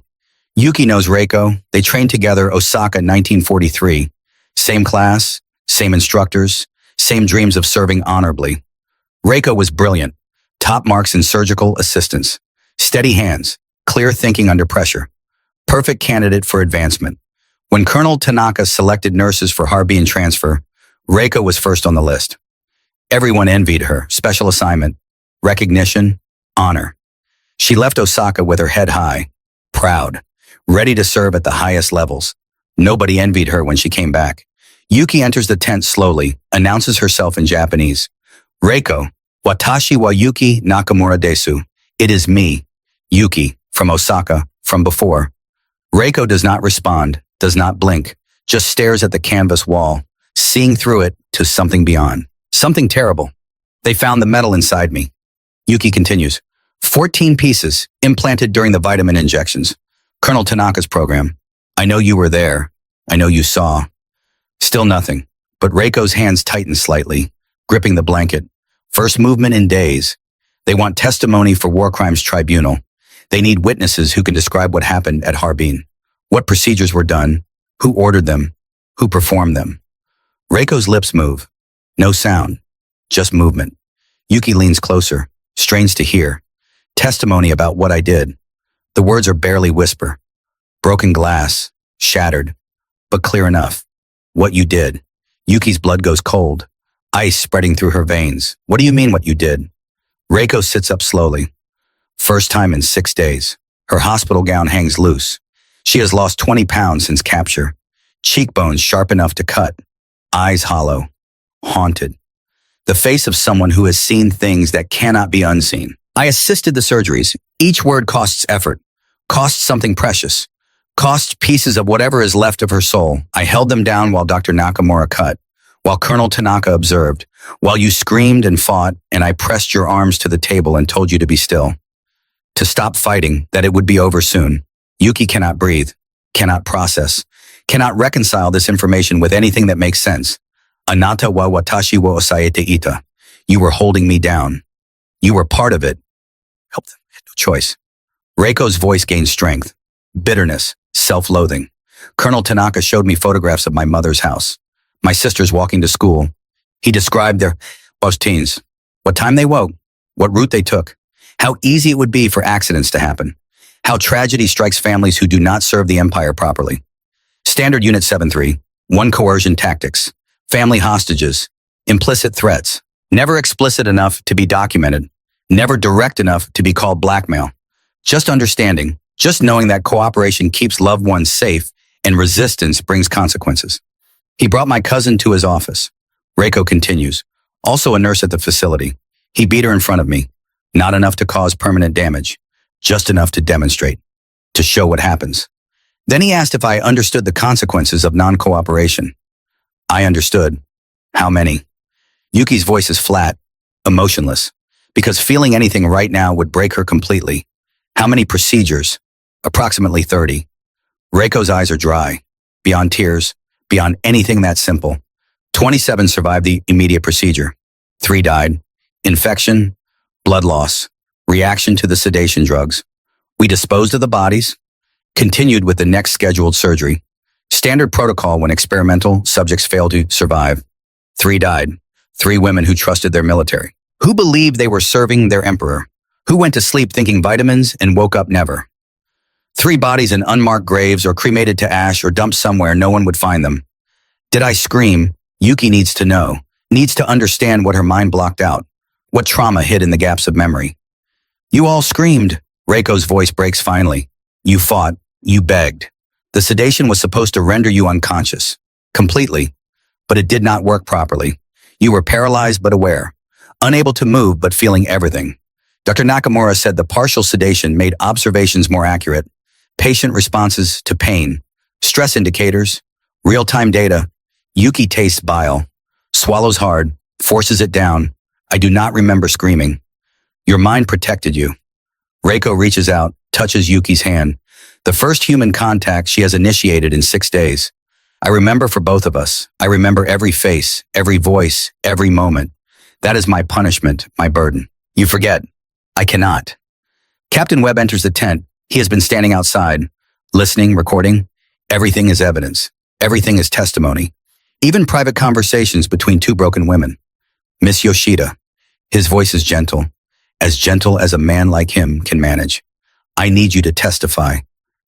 S1: Yuki knows Reiko. They trained together Osaka 1943. Same class, same instructors, same dreams of serving honorably. Reiko was brilliant. Top marks in surgical assistance. Steady hands, clear thinking under pressure. Perfect candidate for advancement. When Colonel Tanaka selected nurses for Harbin transfer, Reiko was first on the list. Everyone envied her. Special assignment, recognition, honor. She left Osaka with her head high, proud, ready to serve at the highest levels. Nobody envied her when she came back. Yuki enters the tent slowly, announces herself in Japanese. Reiko, watashi wa Yuki Nakamura desu. It is me, Yuki, from Osaka, from before. Reiko does not respond, does not blink, just stares at the canvas wall, seeing through it to something beyond. Something terrible. They found the metal inside me. Yuki continues. 14 pieces, implanted during the vitamin injections. Colonel Tanaka's program. I know you were there. I know you saw. Still nothing, but Reiko's hands tighten slightly, gripping the blanket. First movement in days. They want testimony for war crimes tribunal. They need witnesses who can describe what happened at Harbin, what procedures were done, who ordered them, who performed them. Reiko's lips move. No sound, just movement. Yuki leans closer, strains to hear. Testimony about what I did. The words are barely whisper. Broken glass, shattered, but clear enough. What you did. Yuki's blood goes cold, ice spreading through her veins. What do you mean what you did? Reiko sits up slowly. First time in 6 days. Her hospital gown hangs loose. She has lost 20 pounds since capture. Cheekbones sharp enough to cut. Eyes hollow. Haunted. The face of someone who has seen things that cannot be unseen. I assisted the surgeries. Each word costs effort. Costs something precious. Costs pieces of whatever is left of her soul. I held them down while Dr. Nakamura cut. While Colonel Tanaka observed. While you screamed and fought, and I pressed your arms to the table and told you to be still. To stop fighting, that it would be over soon. Yuki cannot breathe, cannot process, cannot reconcile this information with anything that makes sense. Anata wa watashi wa osaete ita. You were holding me down. You were part of it. Help them. No choice. Reiko's voice gained strength, bitterness, self-loathing. Colonel Tanaka showed me photographs of my mother's house, my sisters walking to school. He described their teens, what time they woke, what route they took, how easy it would be for accidents to happen, how tragedy strikes families who do not serve the empire properly. Standard Unit 7-3, one coercion tactics, family hostages, implicit threats, never explicit enough to be documented, never direct enough to be called blackmail. Just understanding, just knowing that cooperation keeps loved ones safe and resistance brings consequences. He brought my cousin to his office. Reiko continues, also a nurse at the facility. He beat her in front of me. Not enough to cause permanent damage, just enough to demonstrate, to show what happens. Then he asked if I understood the consequences of non-cooperation. I understood. How many? Yuki's voice is flat, emotionless, because feeling anything right now would break her completely. How many procedures? Approximately 30. Reiko's eyes are dry, beyond tears, beyond anything that simple. 27 survived the immediate procedure. 3 died. Infection, blood loss, reaction to the sedation drugs. We disposed of the bodies, continued with the next scheduled surgery. Standard protocol when experimental subjects fail to survive. 3 died. 3 women who trusted their military. Who believed they were serving their emperor. Who went to sleep thinking vitamins and woke up never. 3 bodies in unmarked graves or cremated to ash or dumped somewhere no one would find them. Did I scream? Yuki needs to know, needs to understand what her mind blocked out. What trauma hid in the gaps of memory? You all screamed. Reiko's voice breaks finally. You fought. You begged. The sedation was supposed to render you unconscious. Completely. But it did not work properly. You were paralyzed but aware. Unable to move but feeling everything. Dr. Nakamura said the partial sedation made observations more accurate. Patient responses to pain. Stress indicators. Real-time data. Yuki tastes bile. Swallows hard. Forces it down. I do not remember screaming. Your mind protected you. Reiko reaches out, touches Yuki's hand. The first human contact she has initiated in 6 days. I remember for both of us. I remember every face, every voice, every moment. That is my punishment, my burden. You forget. I cannot. Captain Webb enters the tent. He has been standing outside, listening, recording. Everything is evidence. Everything is testimony. Even private conversations between two broken women. Miss Yoshida. His voice is gentle as a man like him can manage. I need you to testify,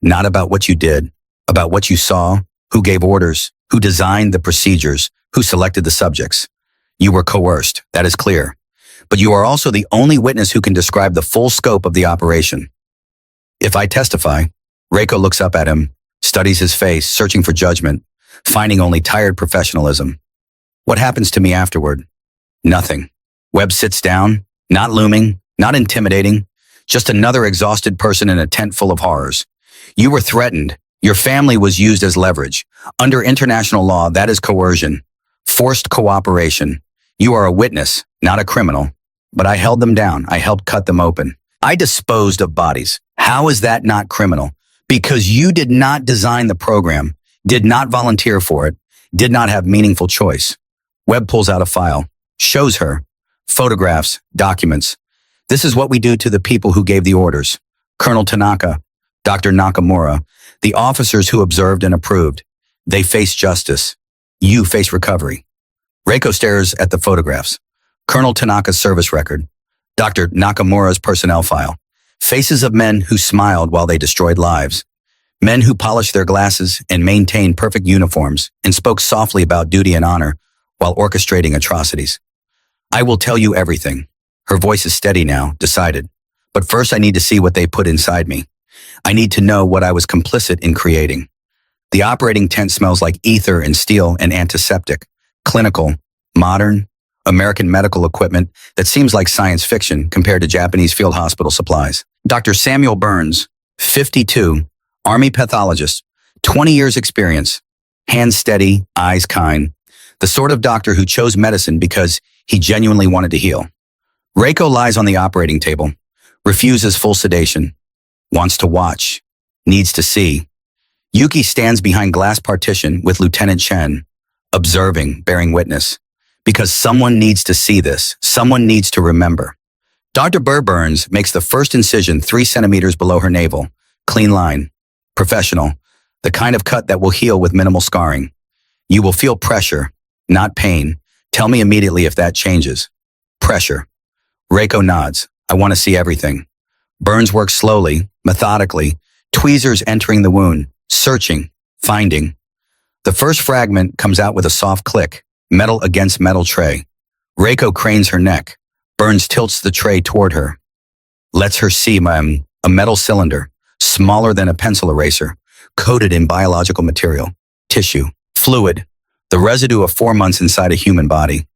S1: not about what you did, about what you saw, who gave orders, who designed the procedures, who selected the subjects. You were coerced, that is clear. But you are also the only witness who can describe the full scope of the operation. If I testify, Reiko looks up at him, studies his face, searching for judgment, finding only tired professionalism. What happens to me afterward? Nothing. Webb sits down, not looming, not intimidating, just another exhausted person in a tent full of horrors. You were threatened. Your family was used as leverage. Under international law, that is coercion. Forced cooperation. You are a witness, not a criminal. But I held them down. I helped cut them open. I disposed of bodies. How is that not criminal? Because you did not design the program, did not volunteer for it, did not have meaningful choice. Webb pulls out a file, shows her, photographs, documents. This is what we do to the people who gave the orders. Colonel Tanaka, Dr. Nakamura, the officers who observed and approved. They face justice. You face recovery. Reiko stares at the photographs. Colonel Tanaka's service record. Dr. Nakamura's personnel file. Faces of men who smiled while they destroyed lives. Men who polished their glasses and maintained perfect uniforms and spoke softly about duty and honor while orchestrating atrocities. I will tell you everything. Her voice is steady now, decided. But first I need to see what they put inside me. I need to know what I was complicit in creating. The operating tent smells like ether and steel and antiseptic, clinical, modern, American medical equipment that seems like science fiction compared to Japanese field hospital supplies. Dr. Samuel Burns, 52, Army pathologist, 20 years experience, hands steady, eyes kind, the sort of doctor who chose medicine because he genuinely wanted to heal. Reiko lies on the operating table, refuses full sedation, wants to watch, needs to see. Yuki stands behind glass partition with Lieutenant Chen, observing, bearing witness. Because someone needs to see this, someone needs to remember. Dr. Burns makes the first incision 3 centimeters below her navel, clean line, professional, the kind of cut that will heal with minimal scarring. You will feel pressure, not pain. Tell me immediately if that changes. Pressure. Reiko nods. I want to see everything. Burns works slowly, methodically, tweezers entering the wound, searching, finding. The first fragment comes out with a soft click, metal against metal tray. Reiko cranes her neck. Burns tilts the tray toward her. Lets her see a metal cylinder, smaller than a pencil eraser, coated in biological material, tissue, fluid, the residue of 4 months inside a human body.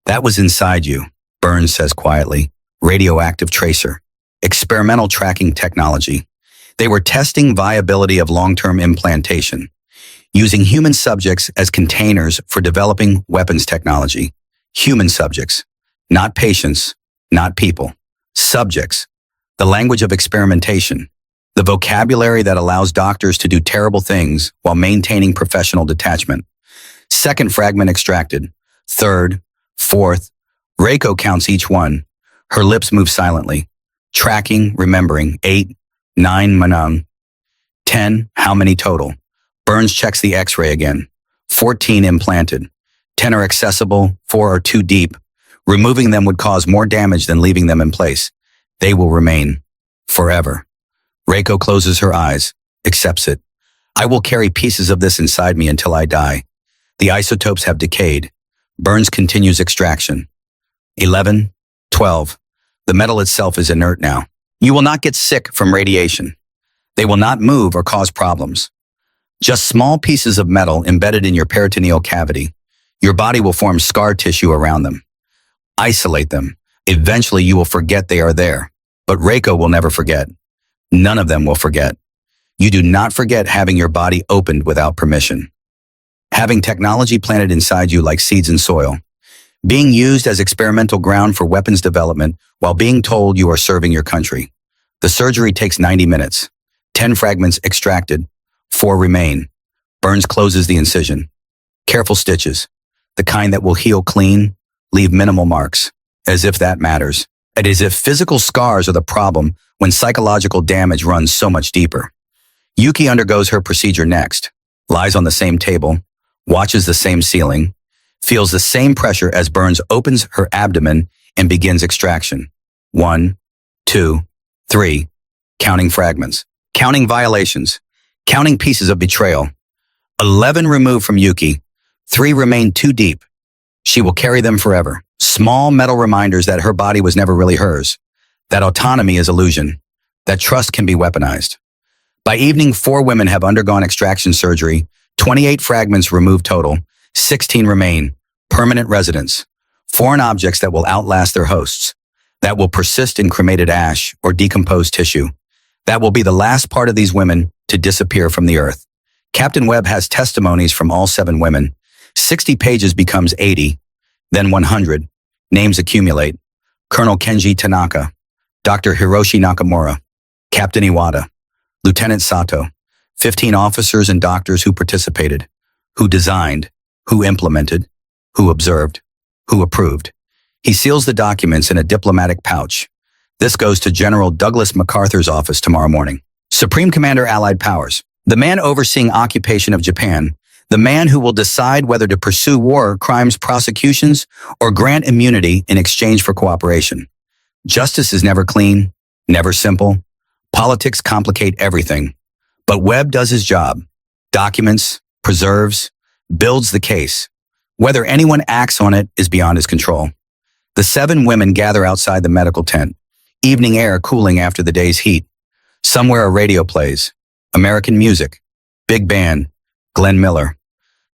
S1: That was inside you, Burns says quietly. Radioactive tracer. Experimental tracking technology. They were testing viability of long-term implantation, using human subjects as containers for developing weapons technology. Human subjects, not patients, not people. Subjects, the language of experimentation, the vocabulary that allows doctors to do terrible things while maintaining professional detachment. Second fragment extracted. Third, fourth. Reiko counts each one. Her lips move silently. Tracking, remembering. 8, 9, manang. 10, how many total? Burns checks the x-ray again. 14 implanted. 10 are accessible, 4 are too deep. Removing them would cause more damage than leaving them in place. They will remain. Forever. Reiko closes her eyes, accepts it. I will carry pieces of this inside me until I die. The isotopes have decayed. Burns continues extraction. 11, 12. The metal itself is inert now. You will not get sick from radiation. They will not move or cause problems. Just small pieces of metal embedded in your peritoneal cavity. Your body will form scar tissue around them. Isolate them. Eventually you will forget they are there. But Reiko will never forget. None of them will forget. You do not forget having your body opened without permission. Having technology planted inside you like seeds in soil. Being used as experimental ground for weapons development while being told you are serving your country. The surgery takes 90 minutes. 10 fragments extracted. 4 remain. Burns closes the incision. Careful stitches. The kind that will heal clean, leave minimal marks. As if that matters. And as if physical scars are the problem when psychological damage runs so much deeper. Yuki undergoes her procedure next. Lies on the same table. watches the same ceiling, feels the same pressure as Burns opens her abdomen and begins extraction. 1, 2, 3, counting fragments, counting violations, counting pieces of betrayal. 11 removed from Yuki, 3 remain too deep. She will carry them forever. Small metal reminders that her body was never really hers, that autonomy is illusion, that trust can be weaponized. By evening, 4 women have undergone extraction surgery, 28 fragments removed total, 16 remain, permanent residents, foreign objects that will outlast their hosts, that will persist in cremated ash or decomposed tissue, that will be the last part of these women to disappear from the earth. Captain Webb has testimonies from all 7 women. 60 pages becomes 80, then 100. Names accumulate. Colonel Kenji Tanaka, Dr. Hiroshi Nakamura, Captain Iwata, Lieutenant Sato, 15 officers and doctors who participated, who designed, who implemented, who observed, who approved. He seals the documents in a diplomatic pouch. This goes to General Douglas MacArthur's office tomorrow morning. Supreme Commander Allied Powers, the man overseeing occupation of Japan, the man who will decide whether to pursue war crimes prosecutions or grant immunity in exchange for cooperation. Justice is never clean, never simple. Politics complicate everything. But Webb does his job, documents, preserves, builds the case. Whether anyone acts on it is beyond his control. The 7 women gather outside the medical tent, evening air cooling after the day's heat. Somewhere a radio plays, American music, big band, Glenn Miller.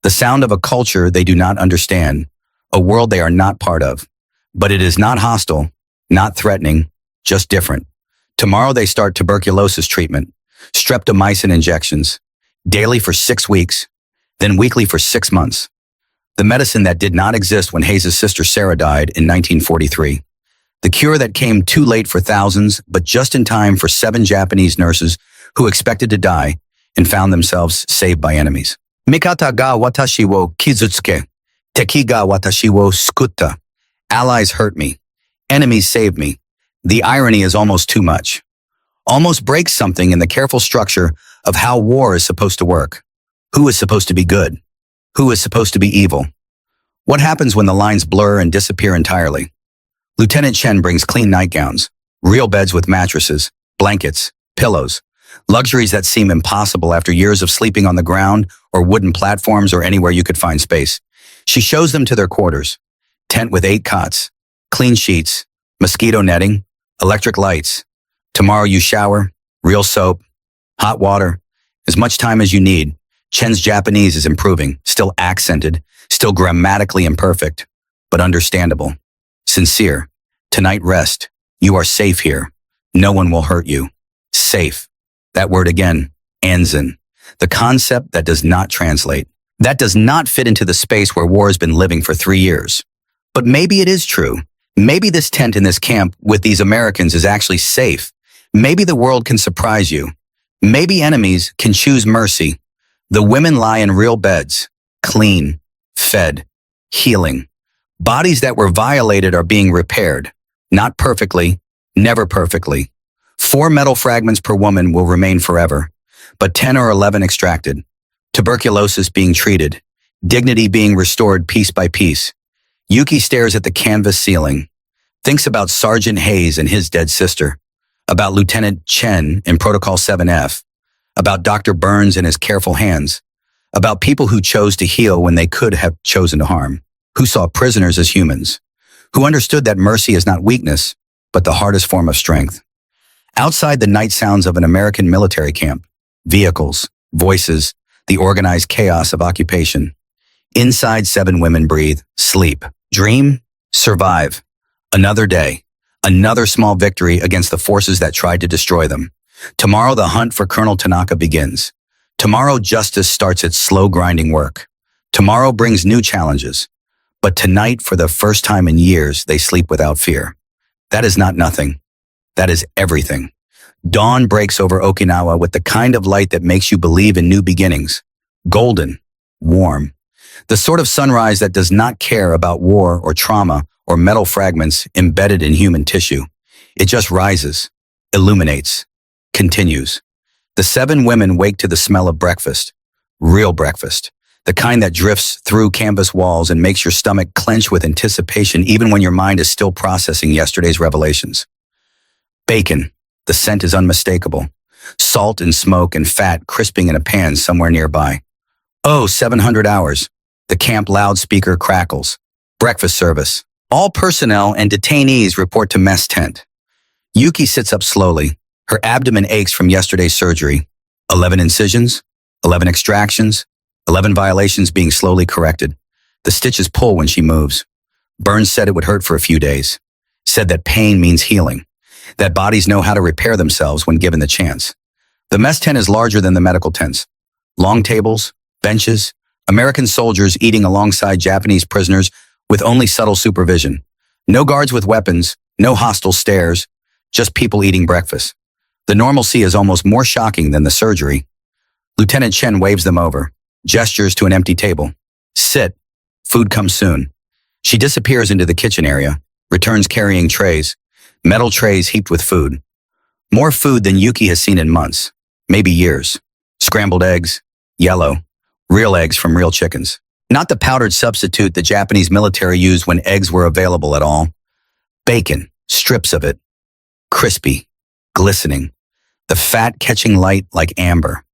S1: The sound of a culture they do not understand, a world they are not part of. But it is not hostile, not threatening, just different. Tomorrow they start tuberculosis treatment, streptomycin injections, daily for 6 weeks, then weekly for 6 months. The medicine that did not exist when Hayes' sister Sarah died in 1943. The cure that came too late for thousands, but just in time for 7 Japanese nurses who expected to die and found themselves saved by enemies. Mikata ga watashi wo kizutsuke, teki ga watashi wo sukutta. Allies hurt me. Enemies saved me. The irony is almost too much. Almost breaks something in the careful structure of how war is supposed to work. Who is supposed to be good? Who is supposed to be evil? What happens when the lines blur and disappear entirely? Lieutenant Chen brings clean nightgowns, real beds with mattresses, blankets, pillows, luxuries that seem impossible after years of sleeping on the ground or wooden platforms or anywhere you could find space. She shows them to their quarters. Tent with 8 cots, clean sheets, mosquito netting, electric lights. Tomorrow you shower, real soap, hot water, as much time as you need. Chen's Japanese is improving, still accented, still grammatically imperfect, but understandable. Sincere. Tonight rest. You are safe here. No one will hurt you. Safe. That word again, Anzen. The concept that does not translate. That does not fit into the space where war has been living for 3 years. But maybe it is true. Maybe this tent in this camp with these Americans is actually safe. Maybe the world can surprise you. Maybe enemies can choose mercy. The women lie in real beds, clean, fed, healing. Bodies that were violated are being repaired. Not perfectly, never perfectly. 4 metal fragments per woman will remain forever, but 10 or 11 extracted. Tuberculosis being treated, dignity being restored piece by piece. Yuki stares at the canvas ceiling, thinks about Sergeant Hayes and his dead sister, about Lieutenant Chen in Protocol 7F, about Dr. Burns and his careful hands, about people who chose to heal when they could have chosen to harm, who saw prisoners as humans, who understood that mercy is not weakness, but the hardest form of strength. Outside the night sounds of an American military camp, vehicles, voices, the organized chaos of occupation. Inside 7 women breathe, sleep, dream, survive. Another day, another small victory against the forces that tried to destroy them. Tomorrow the hunt for Colonel Tanaka begins. Tomorrow justice starts its slow grinding work. Tomorrow brings new challenges. But tonight, for the first time in years, they sleep without fear. That is not nothing. That is everything. Dawn breaks over Okinawa with the kind of light that makes you believe in new beginnings. Golden, warm. The sort of sunrise that does not care about war or trauma or metal fragments embedded in human tissue. It just rises, illuminates, continues. The 7 women wake to the smell of breakfast. Real breakfast. The kind that drifts through canvas walls and makes your stomach clench with anticipation even when your mind is still processing yesterday's revelations. Bacon. The scent is unmistakable. Salt and smoke and fat crisping in a pan somewhere nearby. Oh, 700 hours. The camp loudspeaker crackles. Breakfast service. All personnel and detainees report to mess tent. Yuki sits up slowly. Her abdomen aches from yesterday's surgery. 11 incisions, 11 extractions, 11 violations being slowly corrected. The stitches pull when she moves. Burns said it would hurt for a few days. Said that pain means healing. That bodies know how to repair themselves when given the chance. The mess tent is larger than the medical tents. Long tables, benches, American soldiers eating alongside Japanese prisoners with only subtle supervision. No guards with weapons, no hostile stares, just people eating breakfast. The normalcy is almost more shocking than the surgery. Lieutenant Chen waves them over, gestures to an empty table. Sit. Food comes soon. She disappears into the kitchen area, returns carrying trays. Metal trays heaped with food. More food than Yuki has seen in months, maybe years. Scrambled eggs, yellow, real eggs from real chickens. Not the powdered substitute the Japanese military used when eggs were available at all. Bacon, strips of it. Crispy, glistening. The fat catching light like amber.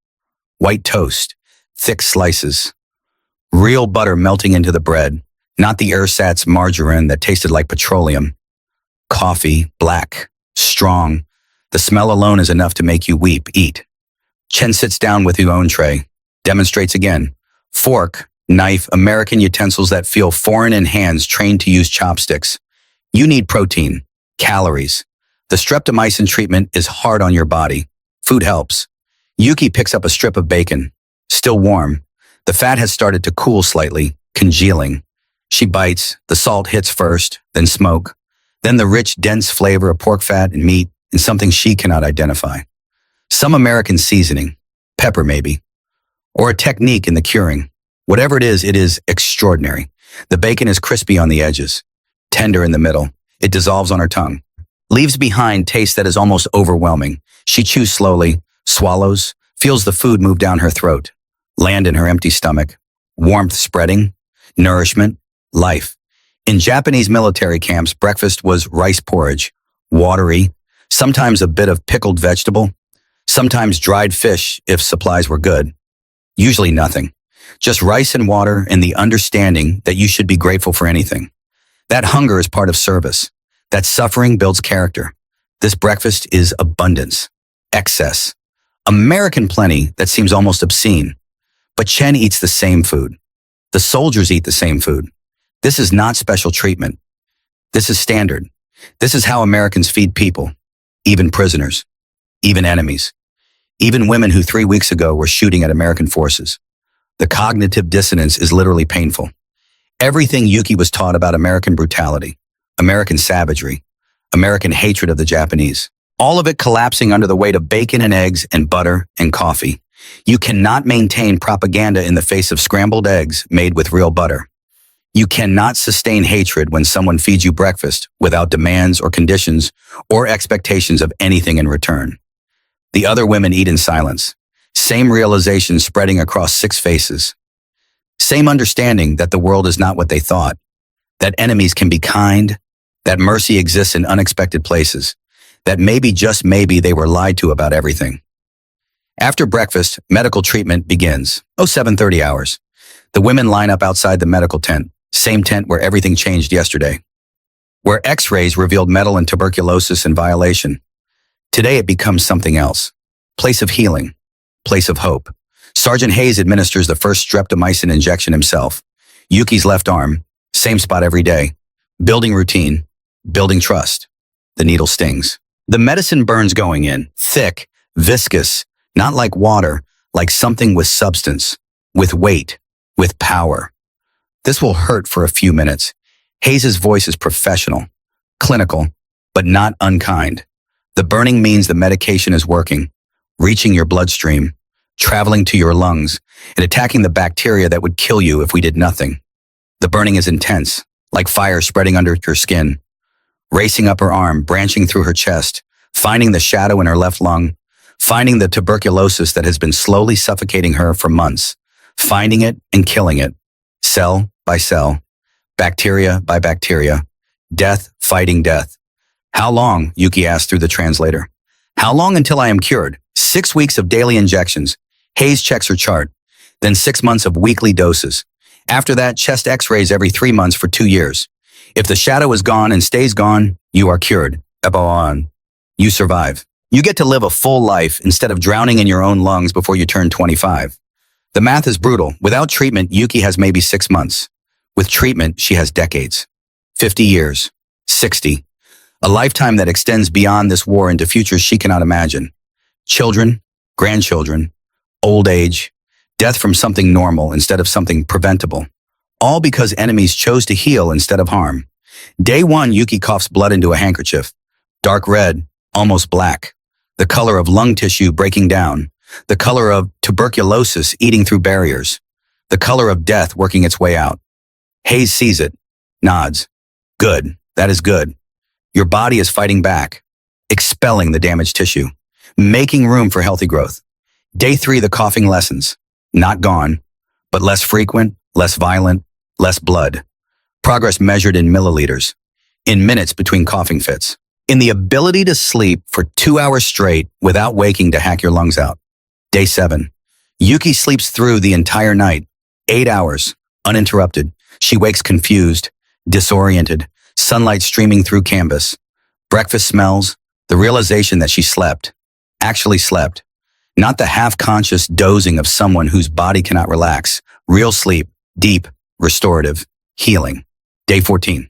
S1: White toast, thick slices. Real butter melting into the bread, not the ersatz margarine that tasted like petroleum. Coffee, black, strong. The smell alone is enough to make you weep. Eat. Chen sits down with his own tray. Demonstrates again. Fork, knife, American utensils that feel foreign in hands trained to use chopsticks. You need protein, calories. The streptomycin treatment is hard on your body. Food helps. Yuki picks up a strip of bacon. Still warm. The fat has started to cool slightly, congealing. She bites. The salt hits first, then smoke. Then the rich, dense flavor of pork fat and meat and something she cannot identify. Some American seasoning, pepper maybe, or a technique in the curing. Whatever it is extraordinary. The bacon is crispy on the edges, tender in the middle. It dissolves on her tongue. Leaves behind taste that is almost overwhelming. She chews slowly, swallows, feels the food move down her throat, land in her empty stomach. Warmth spreading, nourishment, life. In Japanese military camps, breakfast was rice porridge, watery, sometimes a bit of pickled vegetable, sometimes dried fish if supplies were good. Usually nothing. Just rice and water and the understanding that you should be grateful for anything. That hunger is part of service. That suffering builds character. This breakfast is abundance, excess. American plenty that seems almost obscene. But Chen eats the same food. The soldiers eat the same food. This is not special treatment. This is standard. This is how Americans feed people, even prisoners, even enemies, even women who 3 weeks ago were shooting at American forces. The cognitive dissonance is literally painful. Everything Yuki was taught about American brutality, American savagery, American hatred of the Japanese, all of it collapsing under the weight of bacon and eggs and butter and coffee. You cannot maintain propaganda in the face of scrambled eggs made with real butter. You cannot sustain hatred when someone feeds you breakfast without demands or conditions or expectations of anything in return. The other women eat in silence. Same realization spreading across 6 faces. Same understanding that the world is not what they thought, that enemies can be kind, that mercy exists in unexpected places, that maybe, just maybe, they were lied to about everything. After breakfast, medical treatment begins. 7:30 hours. The women line up outside the medical tent, same tent where everything changed yesterday, where X-rays revealed metal and tuberculosis and violation. Today it becomes something else. Place of healing, place of hope. Sergeant Hayes administers the first streptomycin injection himself. Yuki's left arm, same spot every day. Building routine, building trust. The needle stings. The medicine burns going in, thick, viscous, not like water, like something with substance, with weight, with power. This will hurt for a few minutes. Hayes' voice is professional, clinical, but not unkind. The burning means the medication is working, reaching your bloodstream, traveling to your lungs, and attacking the bacteria that would kill you if we did nothing. The burning is intense, like fire spreading under her skin, racing up her arm, branching through her chest, finding the shadow in her left lung, finding the tuberculosis that has been slowly suffocating her for months, finding it and killing it, cell by cell, bacteria by bacteria, death fighting death. How long? Yuki asked through the translator. How long until I am cured? 6 weeks of daily injections. Hayes checks her chart. Then 6 months of weekly doses. After that, chest x-rays every 3 months for 2 years. If the shadow is gone and stays gone, you are cured. Eboan. You survive. You get to live a full life instead of drowning in your own lungs before you turn 25. The math is brutal. Without treatment, Yuki has maybe 6 months. With treatment, she has decades. 50 years. 60. A lifetime that extends beyond this war into futures she cannot imagine. Children, grandchildren, old age, death from something normal instead of something preventable. All because enemies chose to heal instead of harm. Day 1, Yuki coughs blood into a handkerchief. Dark red, almost black. The color of lung tissue breaking down. The color of tuberculosis eating through barriers. The color of death working its way out. Hayes sees it, nods. Good, that is good. Your body is fighting back, expelling the damaged tissue, making room for healthy growth. Day 3, the coughing lessens. Not gone, but less frequent, less violent, less blood. Progress measured in milliliters, in minutes between coughing fits. In the ability to sleep for 2 hours straight without waking to hack your lungs out. Day 7. Yuki sleeps through the entire night, 8 hours, uninterrupted. She wakes confused, disoriented, sunlight streaming through canvas. Breakfast smells, the realization that she slept, actually slept. Not the half-conscious dozing of someone whose body cannot relax. Real sleep, deep, restorative, healing. Day 14.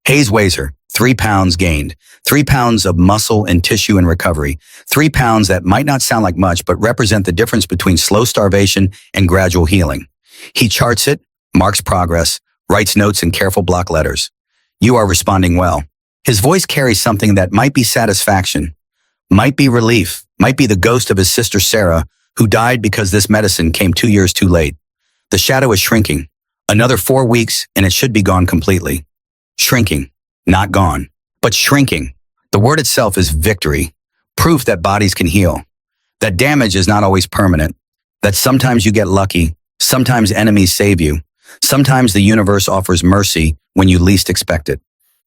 S1: Hayes weighs her, 3 pounds gained, 3 pounds of muscle and tissue in recovery, 3 pounds that might not sound like much but represent the difference between slow starvation and gradual healing. He charts it, marks progress, writes notes in careful block letters. You are responding well. His voice carries something that might be satisfaction, might be relief, might be the ghost of his sister Sarah, who died because this medicine came 2 years too late. The shadow is shrinking. Another 4 weeks and it should be gone completely. Shrinking, not gone, but shrinking. The word itself is victory, proof that bodies can heal, that damage is not always permanent, that sometimes you get lucky, sometimes enemies save you, sometimes the universe offers mercy when you least expect it.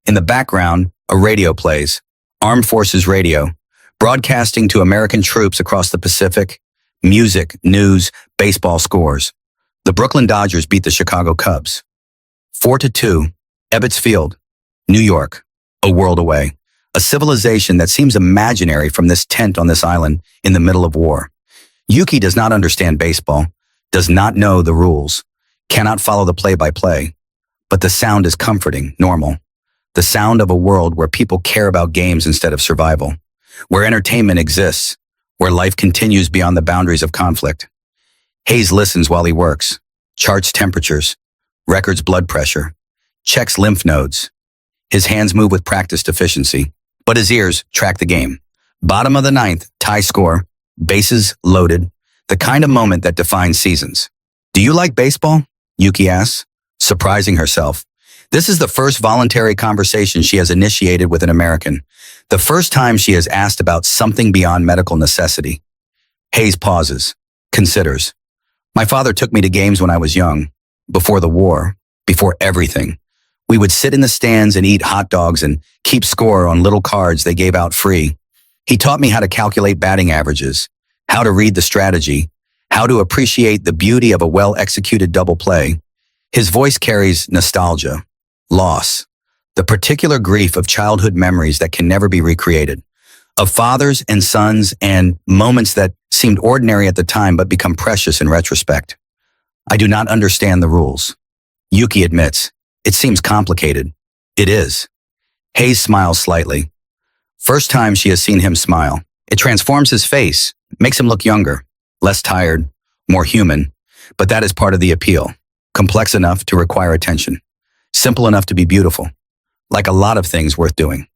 S1: In the background, a radio plays, Armed Forces Radio, broadcasting to American troops across the Pacific, music, news, baseball scores. The Brooklyn Dodgers beat the Chicago Cubs. 4-2, Ebbets Field, New York, a world away. A civilization that seems imaginary from this tent on this island in the middle of war. Yuki does not understand baseball, does not know the rules, cannot follow the play-by-play. But the sound is comforting, normal. The sound of a world where people care about games instead of survival, where entertainment exists, where life continues beyond the boundaries of conflict. Hayes listens while he works, charts temperatures, records blood pressure, checks lymph nodes. His hands move with practiced efficiency, but his ears track the game. Bottom of the 9th, tie score, bases loaded, the kind of moment that defines seasons. Do you like baseball? Yuki asks, surprising herself. This is the first voluntary conversation she has initiated with an American, the first time she has asked about something beyond medical necessity. Hayes pauses, considers. My father took me to games when I was young, before the war, before everything. We would sit in the stands and eat hot dogs and keep score on little cards they gave out free. He taught me how to calculate batting averages, how to read the strategy, how to appreciate the beauty of a well-executed double play. His voice carries nostalgia, loss, the particular grief of childhood memories that can never be recreated, of fathers and sons and moments that seemed ordinary at the time but become precious in retrospect. I do not understand the rules. Yuki admits, it seems complicated. It is. Hayes smiles slightly. First time she has seen him smile. It transforms his face, makes him look younger, less tired, more human. But that is part of the appeal. Complex enough to require attention. Simple enough to be beautiful. Like a lot of things worth doing.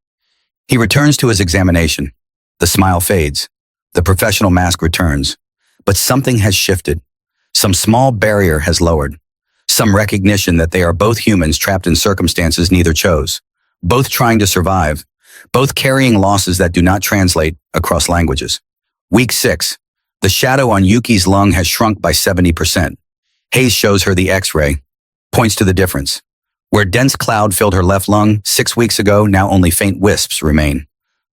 S1: He returns to his examination. The smile fades. The professional mask returns. But something has shifted. Some small barrier has lowered. Some recognition that they are both humans trapped in circumstances neither chose. Both trying to survive. Both carrying losses that do not translate across languages. Week 6. The shadow on Yuki's lung has shrunk by 70%. Hayes shows her the X-ray, points to the difference. Where dense cloud filled her left lung 6 weeks ago, now only faint wisps remain,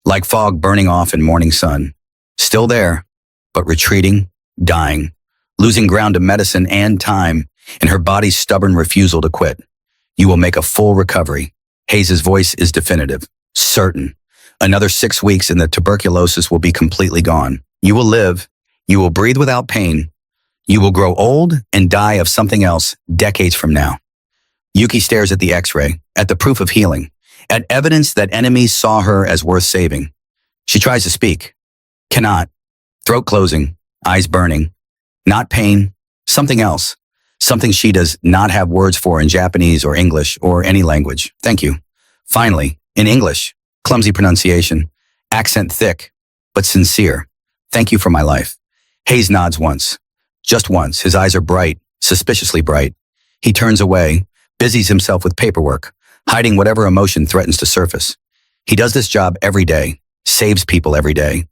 S1: like fog burning off in morning sun. Still there, but retreating, dying, losing ground to medicine and time, and her body's stubborn refusal to quit. You will make a full recovery. Hayes' voice is definitive, certain. Another 6 weeks and the tuberculosis will be completely gone. You will live. You will breathe without pain. You will grow old and die of something else decades from now. Yuki stares at the X-ray, at the proof of healing, at evidence that enemies saw her as worth saving. She tries to speak. Cannot. Throat closing, eyes burning. Not pain, something else. Something she does not have words for in Japanese or English or any language. Thank you. Finally, in English, clumsy pronunciation, accent thick, but sincere. Thank you for my life. Hayes nods once. Just once. His eyes are bright, suspiciously bright. He turns away, busies himself with paperwork, hiding whatever emotion threatens to surface. He does this job every day, saves people every day.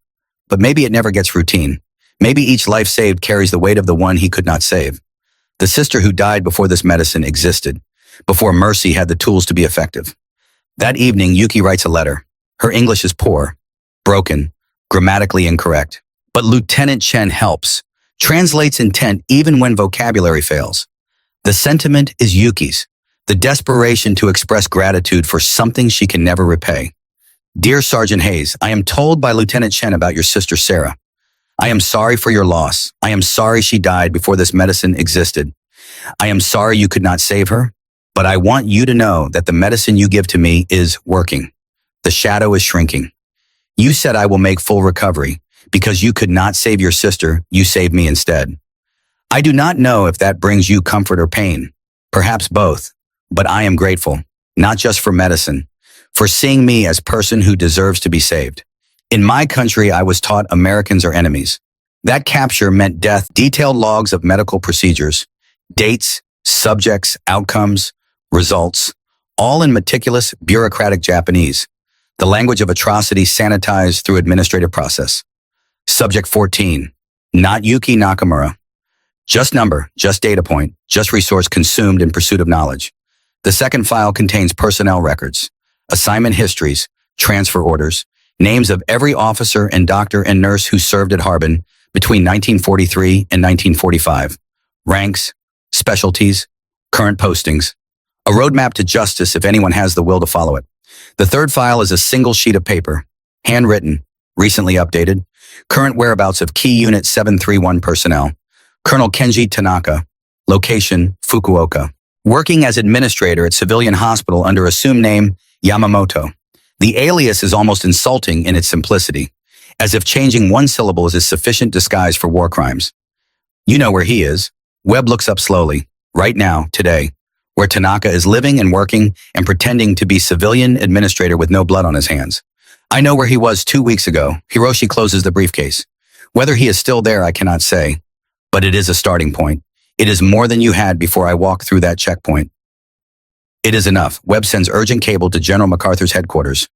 S1: But maybe it never gets routine. Maybe each life saved carries the weight of the one he could not save. The sister who died before this medicine existed, before mercy had the tools to be effective. That evening, Yuki writes a letter. Her English is poor, broken, grammatically incorrect. But Lieutenant Chen helps, translates intent even when vocabulary fails. The sentiment is Yuki's, the desperation to express gratitude for something she can never repay. Dear Sergeant Hayes, I am told by Lieutenant Chen about your sister Sarah. I am sorry for your loss. I am sorry she died before this medicine existed. I am sorry you could not save her, but I want you to know that the medicine you give to me is working. The shadow is shrinking. You said I will make full recovery. Because you could not save your sister, you saved me instead. I do not know if that brings you comfort or pain, perhaps both, but I am grateful, not just for medicine, for seeing me as person who deserves to be saved. In my country, I was taught Americans are enemies. That capture meant death, detailed logs of medical procedures, dates, subjects, outcomes, results, all in meticulous, bureaucratic Japanese, the language of atrocity sanitized through administrative process. Subject 14, not Yuki Nakamura. Just number, just data point, just resource consumed in pursuit of knowledge. The second file contains personnel records, assignment histories, transfer orders, names of every officer and doctor and nurse who served at Harbin between 1943 and 1945, ranks, specialties, current postings, a roadmap to justice if anyone has the will to follow it. The third file is a single sheet of paper, handwritten, recently updated, current whereabouts of key Unit 731 personnel, Colonel Kenji Tanaka, location Fukuoka, working as administrator at civilian hospital under assumed name Yamamoto. The alias is almost insulting in its simplicity, as if changing one syllable is a sufficient disguise for war crimes. You know where he is. Webb looks up slowly, right now, today, where Tanaka is living and working and pretending to be civilian administrator with no blood on his hands. I know where he was 2 weeks ago. Hiroshi closes the briefcase. Whether he is still there, I cannot say, but it is a starting point. It is more than you had before I walked through that checkpoint. It is enough. Webb sends urgent cable to General MacArthur's headquarters.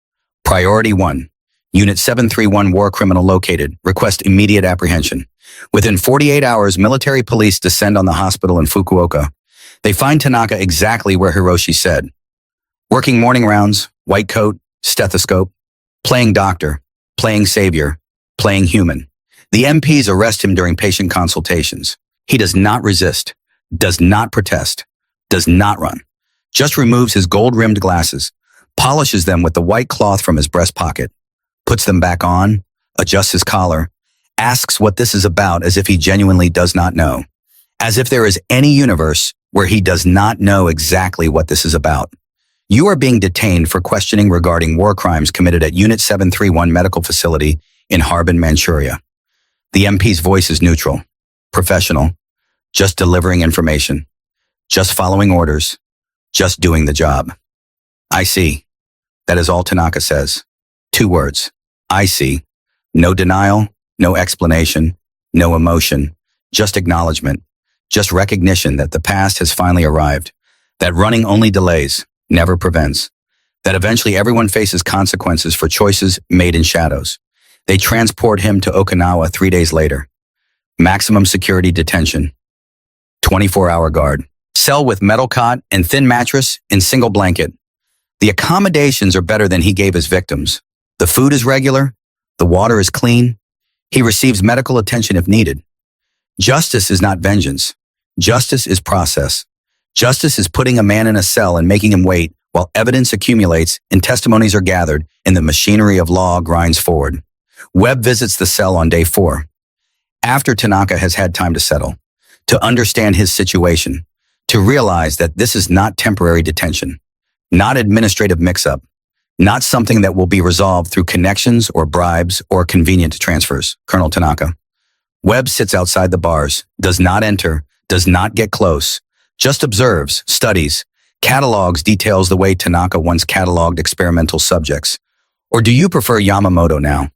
S1: Priority 1. Unit 731 war criminal located. Request immediate apprehension. Within 48 hours, military police descend on the hospital in Fukuoka. They find Tanaka exactly where Hiroshi said. Working morning rounds, white coat, stethoscope, playing doctor, playing savior, playing human. The MPs arrest him during patient consultations. He does not resist, does not protest, does not run. Just removes his gold-rimmed glasses, polishes them with the white cloth from his breast pocket, puts them back on, adjusts his collar, asks what this is about as if he genuinely does not know, as if there is any universe where he does not know exactly what this is about. You are being detained for questioning regarding war crimes committed at Unit 731 Medical Facility in Harbin, Manchuria. The MP's voice is neutral, professional, just delivering information, just following orders, just doing the job. I see. That is all Tanaka says. 2 words. I see. No denial, no explanation, no emotion, just acknowledgement, just recognition that the past has finally arrived, that running only delays, never prevents, that eventually everyone faces consequences for choices made in shadows. They transport him to Okinawa 3 days later. Maximum security detention. 24-hour guard. Cell with metal cot and thin mattress in single blanket. The accommodations are better than he gave his victims. The food is regular. The water is clean. He receives medical attention if needed. Justice is not vengeance. Justice is process. Justice is putting a man in a cell and making him wait while evidence accumulates and testimonies are gathered and the machinery of law grinds forward. Webb visits the cell on day 4. After Tanaka has had time to settle, to understand his situation, to realize that this is not temporary detention, not administrative mix-up, not something that will be resolved through connections or bribes or convenient transfers. Colonel Tanaka. Webb sits outside the bars, does not enter, does not get close, just observes, studies, catalogs details the way Tanaka once cataloged experimental subjects. Or do you prefer Yamamoto now?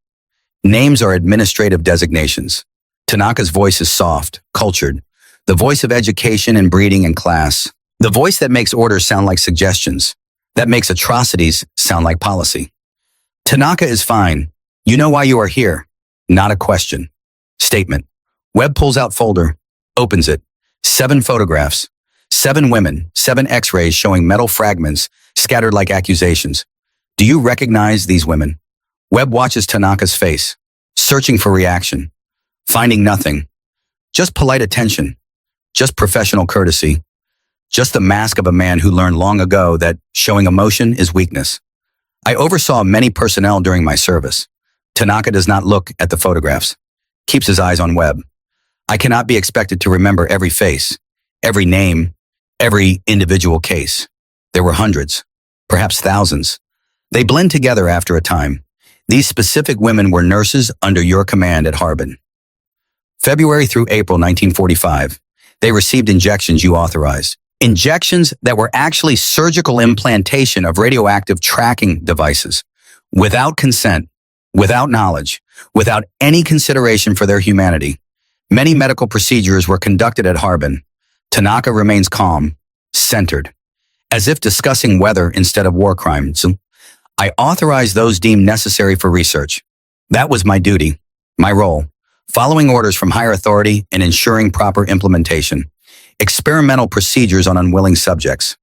S1: Names are administrative designations. Tanaka's voice is soft, cultured, the voice of education and breeding and class, the voice that makes orders sound like suggestions, that makes atrocities sound like policy. Tanaka is fine. You know why you are here. Not a question. Statement. Webb pulls out folder, opens it. 7 photographs. 7 women, 7 x-rays showing metal fragments scattered like accusations. Do you recognize these women? Webb watches Tanaka's face, searching for reaction, finding nothing. Just polite attention, just professional courtesy, just the mask of a man who learned long ago that showing emotion is weakness. I oversaw many personnel during my service. Tanaka does not look at the photographs, keeps his eyes on Webb. I cannot be expected to remember every face, every name, every individual case. There were hundreds, perhaps thousands. They blend together after a time. These specific women were nurses under your command at Harbin. February through April 1945, they received injections you authorized. Injections that were actually surgical implantation of radioactive tracking devices, without consent, without knowledge, without any consideration for their humanity. Many medical procedures were conducted at Harbin. Tanaka remains calm, centered, as if discussing weather instead of war crimes. I authorized those deemed necessary for research. That was my duty, my role, following orders from higher authority and ensuring proper implementation. Experimental procedures on unwilling subjects.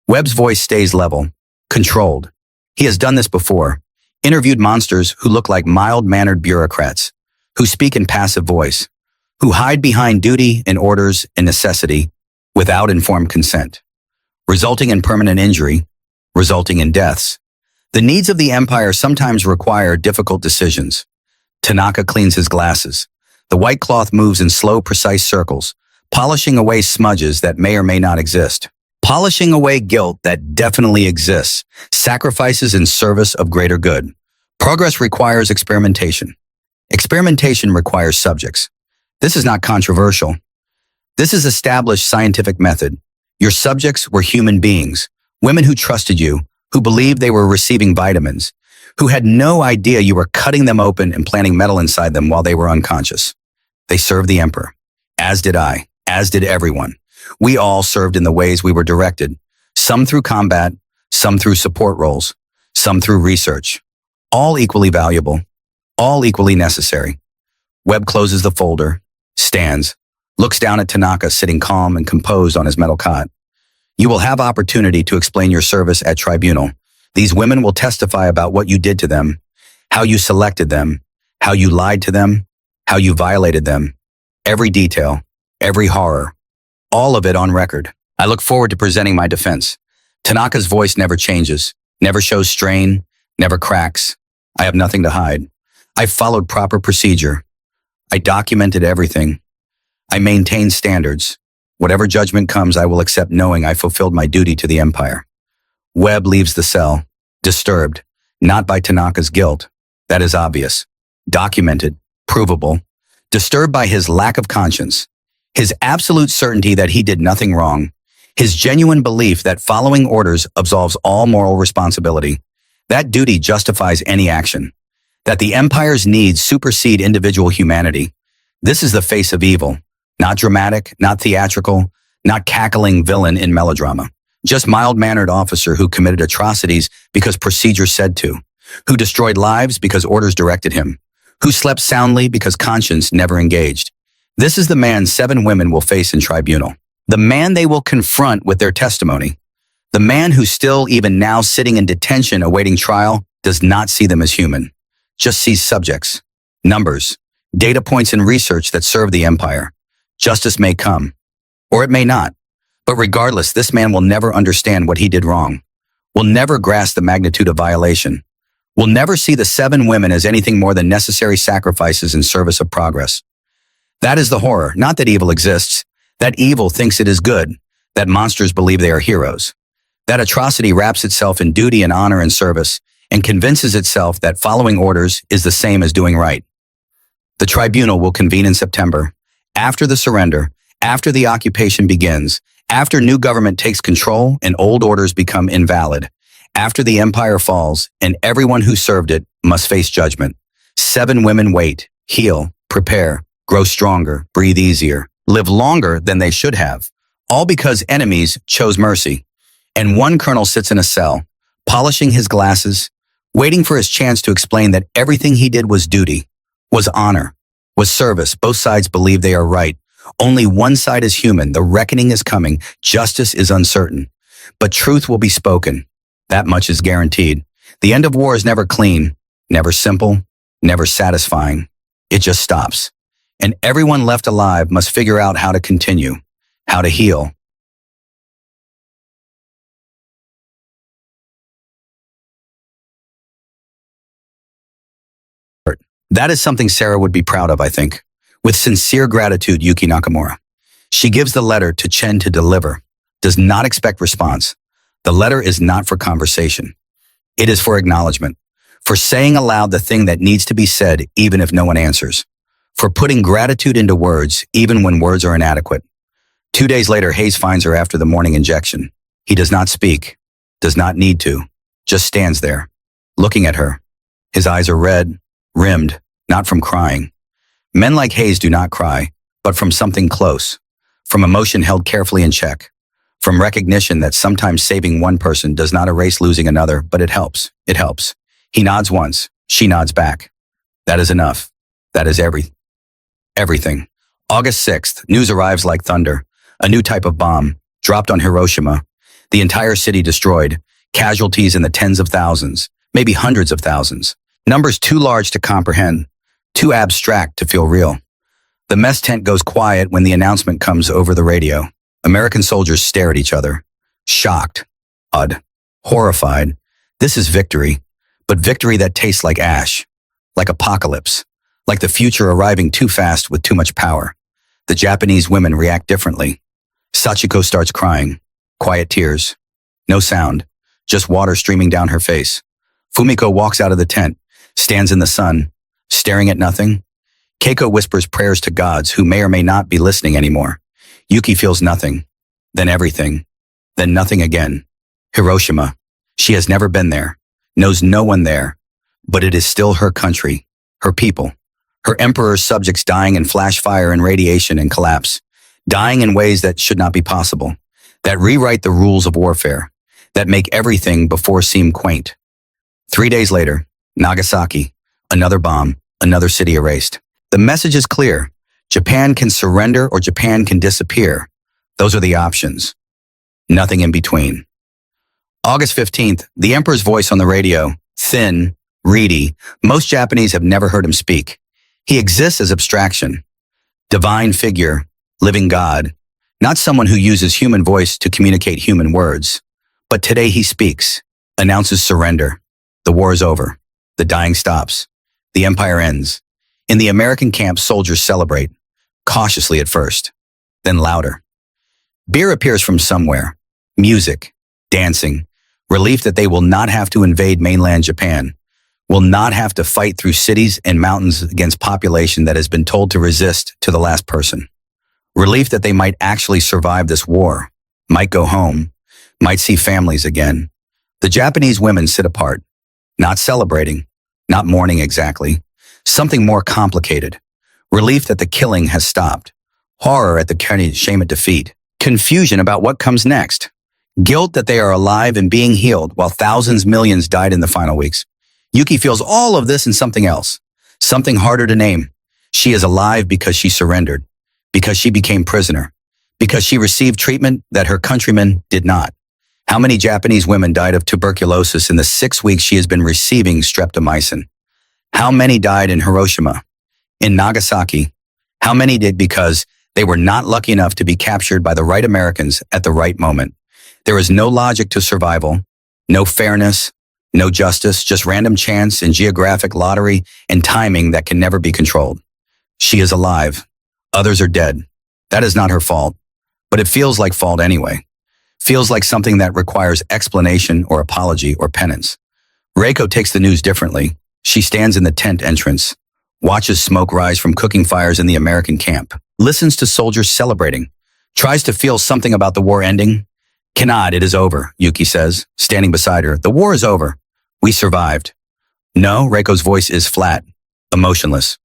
S1: Webb's voice stays level, controlled. He has done this before, interviewed monsters who look like mild-mannered bureaucrats, who speak in passive voice, who hide behind duty and orders and necessity without informed consent, resulting in permanent injury, resulting in deaths. The needs of the empire sometimes require difficult decisions. Tanaka cleans his glasses. The white cloth moves in slow, precise circles, polishing away smudges that may or may not exist, polishing away guilt that definitely exists, sacrifices in service of greater good. Progress requires experimentation. Experimentation requires subjects. This is not controversial. This is established scientific method. Your subjects were human beings, women who trusted you, who believed they were receiving vitamins, who had no idea you were cutting them open and planting metal inside them while they were unconscious. They served the emperor, as did I, as did everyone. We all served in the ways we were directed, some through combat, some through support roles, some through research. All equally valuable, all equally necessary. Webb closes the folder, stands, looks down at Tanaka sitting calm and composed on his metal cot. You will have opportunity to explain your service at tribunal. These women will testify about what you did to them, how you selected them, how you lied to them, how you violated them. Every detail, every horror, all of it on record. I look forward to presenting my defense. Tanaka's voice never changes, never shows strain, never cracks. I have nothing to hide. I followed proper procedure. I documented everything. I maintained standards. Whatever judgment comes, I will accept knowing I fulfilled my duty to the empire. Webb leaves the cell, disturbed, not by Tanaka's guilt. That is obvious. Documented, provable. Disturbed by his lack of conscience, his absolute certainty that he did nothing wrong, his genuine belief that following orders absolves all moral responsibility. That duty justifies any action. That the empire's needs supersede individual humanity. This is the face of evil. Not dramatic, not theatrical, not cackling villain in melodrama. Just mild-mannered officer who committed atrocities because procedure said to, who destroyed lives because orders directed him, who slept soundly because conscience never engaged. This is the man 7 women will face in tribunal. The man they will confront with their testimony. The man who's still, even now, sitting in detention awaiting trial, does not see them as human, just sees subjects, numbers, data points and research that serve the empire. Justice may come, or it may not. But regardless, this man will never understand what he did wrong, will never grasp the magnitude of violation, will never see the 7 women as anything more than necessary sacrifices in service of progress. That is the horror, not that evil exists, that evil thinks it is good, that monsters believe they are heroes. That atrocity wraps itself in duty and honor and service, and convinces itself that following orders is the same as doing right. The tribunal will convene in September, after the surrender, after the occupation begins, after new government takes control and old orders become invalid, after the empire falls and everyone who served it must face judgment. 7 women wait, heal, prepare, grow stronger, breathe easier, live longer than they should have, all because enemies chose mercy. And one colonel sits in a cell, polishing his glasses, waiting for his chance to explain that everything he did was duty, was honor, was service. Both sides believe they are right. Only one side is human. The reckoning is coming. Justice is uncertain. But truth will be spoken. That much is guaranteed. The end of war is never clean, never simple, never satisfying. It just stops. And everyone left alive must figure out how to continue, how to heal. That is something Sarah would be proud of, I think. With sincere gratitude, Yuki Nakamura. She gives the letter to Chen to deliver, does not expect response. The letter is not for conversation. It is for acknowledgement, for saying aloud the thing that needs to be said even if no one answers, for putting gratitude into words even when words are inadequate. 2 days later, Hayes finds her after the morning injection. He does not speak, does not need to, just stands there, looking at her. His eyes are red, rimmed, not from crying. Men like Hayes do not cry, but from something close, from emotion held carefully in check, from recognition that sometimes saving one person does not erase losing another, but it helps. It helps. He nods once. She nods back. That is enough. That is everything. August 6th, news arrives like thunder. A new type of bomb, dropped on Hiroshima. The entire city destroyed. Casualties in the tens of thousands, maybe hundreds of thousands. Numbers too large to comprehend, too abstract to feel real. The mess tent goes quiet when the announcement comes over the radio. American soldiers stare at each other, shocked, awed, horrified. This is victory, but victory that tastes like ash, like apocalypse, like the future arriving too fast with too much power. The Japanese women react differently. Sachiko starts crying, quiet tears, no sound, just water streaming down her face. Fumiko walks out of the tent, stands in the sun, staring at nothing. Keiko whispers prayers to gods who may or may not be listening anymore. Yuki feels nothing, then everything, then nothing again. Hiroshima. She has never been there, knows no one there, but it is still her country, her people, her emperor's subjects dying in flash fire and radiation and collapse, dying in ways that should not be possible, that rewrite the rules of warfare, that make everything before seem quaint. 3 days later, Nagasaki, another bomb, another city erased. The message is clear. Japan can surrender or Japan can disappear. Those are the options. Nothing in between. August 15th, the emperor's voice on the radio, thin, reedy. Most Japanese have never heard him speak. He exists as abstraction. Divine figure, living God, not someone who uses human voice to communicate human words. But today he speaks, announces surrender. The war is over. The dying stops. The empire ends. In the American camp, soldiers celebrate, cautiously at first, then louder. Beer appears from somewhere. Music, dancing, relief that they will not have to invade mainland Japan, will not have to fight through cities and mountains against population that has been told to resist to the last person. Relief that they might actually survive this war, might go home, might see families again. The Japanese women sit apart, not celebrating, not mourning exactly, something more complicated. Relief that the killing has stopped, horror at the shame at defeat, confusion about what comes next, guilt that they are alive and being healed while thousands, millions died in the final weeks. Yuki feels all of this and something else, something harder to name. She is alive because she surrendered, because she became prisoner, Because she received treatment that her countrymen did not. How many Japanese women died of tuberculosis in the 6 weeks she has been receiving streptomycin? How many died in Hiroshima? In Nagasaki? How many did because they were not lucky enough to be captured by the right Americans at the right moment? There is no logic to survival, no fairness, no justice, just random chance and geographic lottery and timing that can never be controlled. She is alive. Others are dead. That is not her fault. But it feels like fault anyway. Feels like something that requires explanation or apology or penance. Reiko takes the news differently. She stands in the tent entrance, watches smoke rise from cooking fires in the American camp, listens to soldiers celebrating, tries to feel something about the war ending. Cannot, it is over, Yuki says, standing beside her. The war is over. We survived. No, Reiko's voice is flat, emotionless.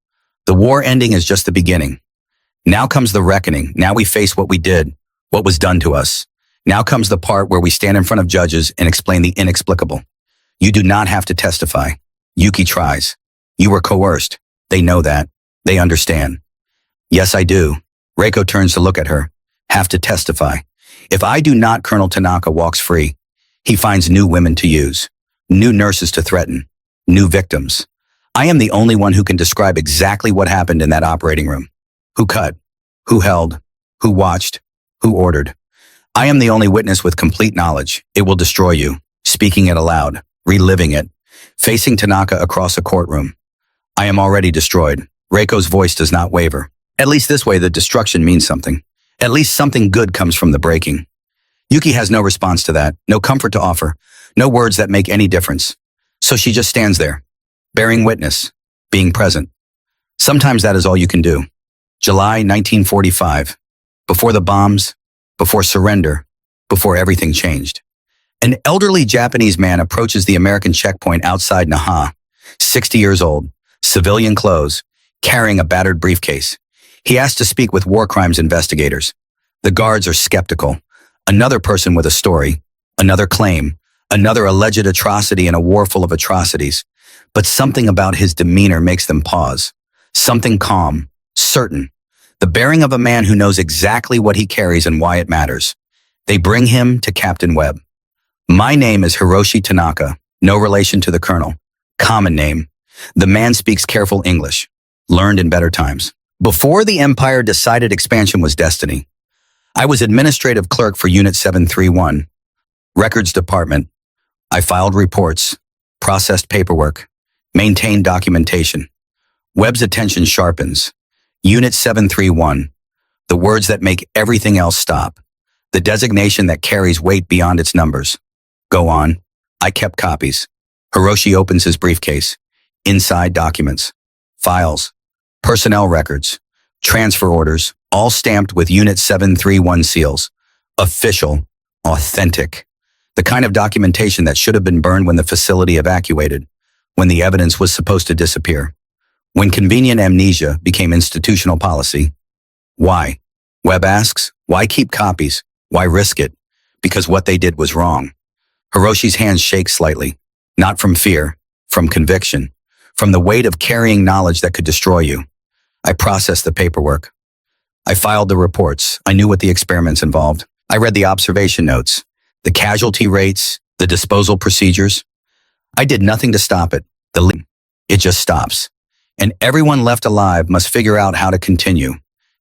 S1: The war ending is just the beginning. Now comes the reckoning. Now we face what we did, what was done to us. Now comes the part where we stand in front of judges and explain the inexplicable. You do not have to testify. Yuki tries. You were coerced. They know that. They understand. Yes, I do. Reiko turns to look at her. Have to testify. If I do not, Colonel Tanaka walks free. He finds new women to use, new nurses to threaten, new victims. I am the only one who can describe exactly what happened in that operating room. Who cut? Who held? Who watched? Who ordered? I am the only witness with complete knowledge. It will destroy you. Speaking it aloud, reliving it, facing Tanaka across a courtroom. I am already destroyed. Reiko's voice does not waver. At least this way the destruction means something. At least something good comes from the breaking. Yuki has no response to that, no comfort to offer, no words that make any difference. So she just stands there, bearing witness, being present. Sometimes that is all you can do. July 1945. Before the bombs, before surrender, before everything changed. An elderly Japanese man approaches the American checkpoint outside Naha, 60 years old, civilian clothes, carrying a battered briefcase. He asks to speak with war crimes investigators. The guards are skeptical. Another person with a story, another claim, another alleged atrocity in a war full of atrocities. But something about his demeanor makes them pause. Something calm, certain. The bearing of a man who knows exactly what he carries and why it matters. They bring him to Captain Webb. My name is Hiroshi Tanaka, no relation to the colonel. Common name. The man speaks careful English, learned in better times. Before the Empire decided expansion was destiny, I was administrative clerk for Unit 731, Records Department. I filed reports, processed paperwork, maintained documentation. Webb's attention sharpens. Unit 731, the words that make everything else stop. The designation that carries weight beyond its numbers. Go on. I kept copies. Hiroshi opens his briefcase. Inside documents, files, personnel records, transfer orders, all stamped with Unit 731 seals. Official, authentic. The kind of documentation that should have been burned when the facility evacuated, when the evidence was supposed to disappear. When convenient amnesia became institutional policy. Why? Webb asks, why keep copies? Why risk it? Because what they did was wrong. Hiroshi's hands shake slightly, not from fear, from conviction, from the weight of carrying knowledge that could destroy you. I processed the paperwork. I filed the reports. I knew what the experiments involved. I read the observation notes, the casualty rates, the disposal procedures. I did nothing to stop it. It just stops. And everyone left alive must figure out how to continue,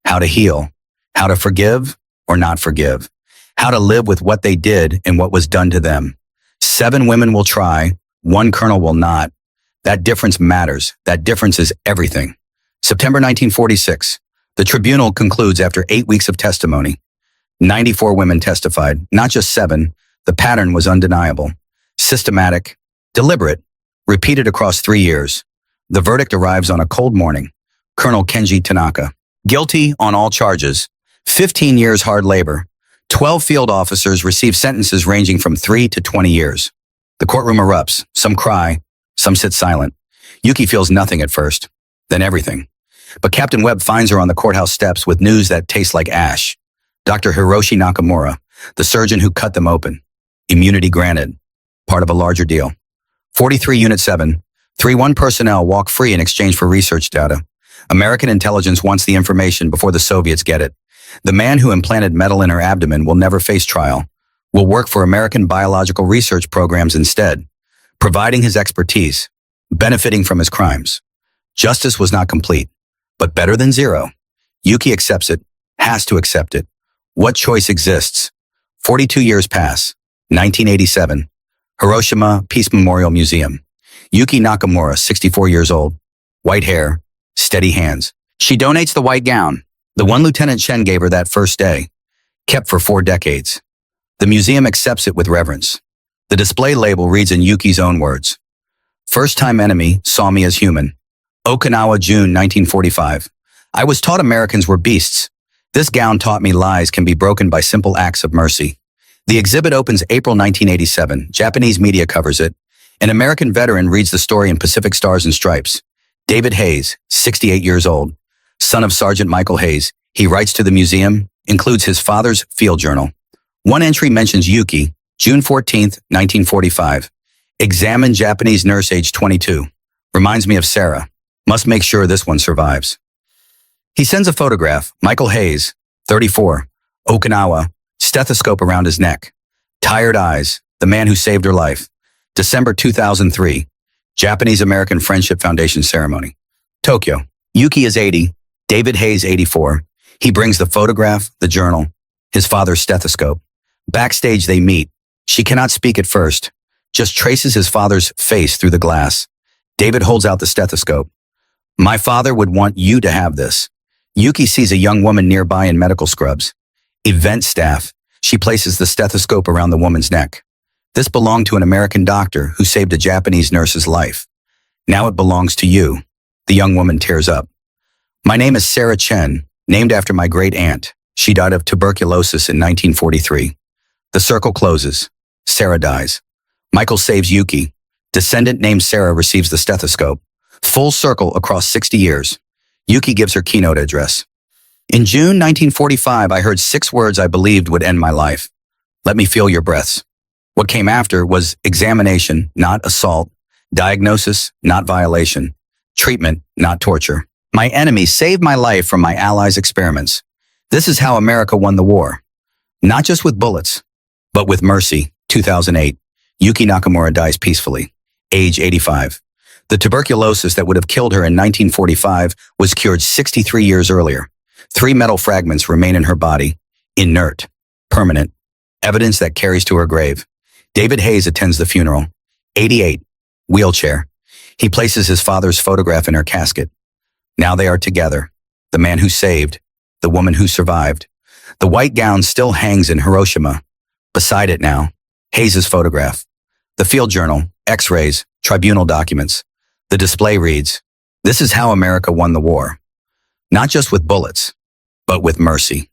S1: how to heal, how to forgive or not forgive, how to live with what they did and what was done to them. 7 women will try, 1 colonel will not. That difference matters. That difference is everything. September 1946. The tribunal concludes after 8 weeks of testimony. 94 women testified, not just 7. The pattern was undeniable, systematic, deliberate, repeated across 3 years. The verdict arrives on a cold morning. Colonel Kenji Tanaka. Guilty on all charges. 15 years hard labor. 12 field officers receive sentences ranging from 3 to 20 years. The courtroom erupts. Some cry. Some sit silent. Yuki feels nothing at first, then everything. But Captain Webb finds her on the courthouse steps with news that tastes like ash. Dr. Hiroshi Nakamura, the surgeon who cut them open. Immunity granted. Part of a larger deal. 43 Unit 7. 3-1 personnel walk free in exchange for research data. American intelligence wants the information before the Soviets get it. The man who implanted metal in her abdomen will never face trial, will work for American biological research programs instead, providing his expertise, benefiting from his crimes. Justice was not complete, but better than zero. Yuki accepts it, has to accept it. What choice exists? 42 years pass. 1987. Hiroshima Peace Memorial Museum. Yuki Nakamura, 64 years old. White hair, steady hands. She donates the white gown, the one Lieutenant Chen gave her that first day, kept for 4 decades. The museum accepts it with reverence. The display label reads in Yuki's own words. First-time enemy saw me as human. Okinawa, June 1945. I was taught Americans were beasts. This gown taught me lies can be broken by simple acts of mercy. The exhibit opens April 1987. Japanese media covers it. An American veteran reads the story in Pacific Stars and Stripes. David Hayes, 68 years old, son of Sergeant Michael Hayes. He writes to the museum, includes his father's field journal. One entry mentions Yuki, June 14, 1945. Examined Japanese nurse age 22. Reminds me of Sarah. Must make sure this one survives. He sends a photograph. Michael Hayes, 34, Okinawa, stethoscope around his neck. Tired eyes, the man who saved her life. December 2003, Japanese-American Friendship Foundation ceremony. Tokyo. Yuki is 80, David Hayes 84. He brings the photograph, the journal, his father's stethoscope. Backstage they meet. She cannot speak at first, just traces his father's face through the glass. David holds out the stethoscope. My father would want you to have this. Yuki sees a young woman nearby in medical scrubs. Event staff. She places the stethoscope around the woman's neck. This belonged to an American doctor who saved a Japanese nurse's life. Now it belongs to you. The young woman tears up. My name is Sarah Chen, named after my great aunt. She died of tuberculosis in 1943. The circle closes. Sarah dies. Michael saves Yuki. Descendant named Sarah receives the stethoscope. Full circle across 60 years. Yuki gives her keynote address. In June 1945, I heard 6 words I believed would end my life. Let me feel your breaths. What came after was examination, not assault. Diagnosis, not violation. Treatment, not torture. My enemy saved my life from my allies' experiments. This is how America won the war. Not just with bullets, but with mercy. 2008. Yuki Nakamura dies peacefully. Age 85. The tuberculosis that would have killed her in 1945 was cured 63 years earlier. 3 metal fragments remain in her body. Inert. Permanent. Evidence that carries to her grave. David Hayes attends the funeral. 88. Wheelchair. He places his father's photograph in her casket. Now they are together. The man who saved. The woman who survived. The white gown still hangs in Hiroshima. Beside it now, Hayes' photograph. The field journal, x-rays, tribunal documents. The display reads, "This is how America won the war. Not just with bullets, but with mercy."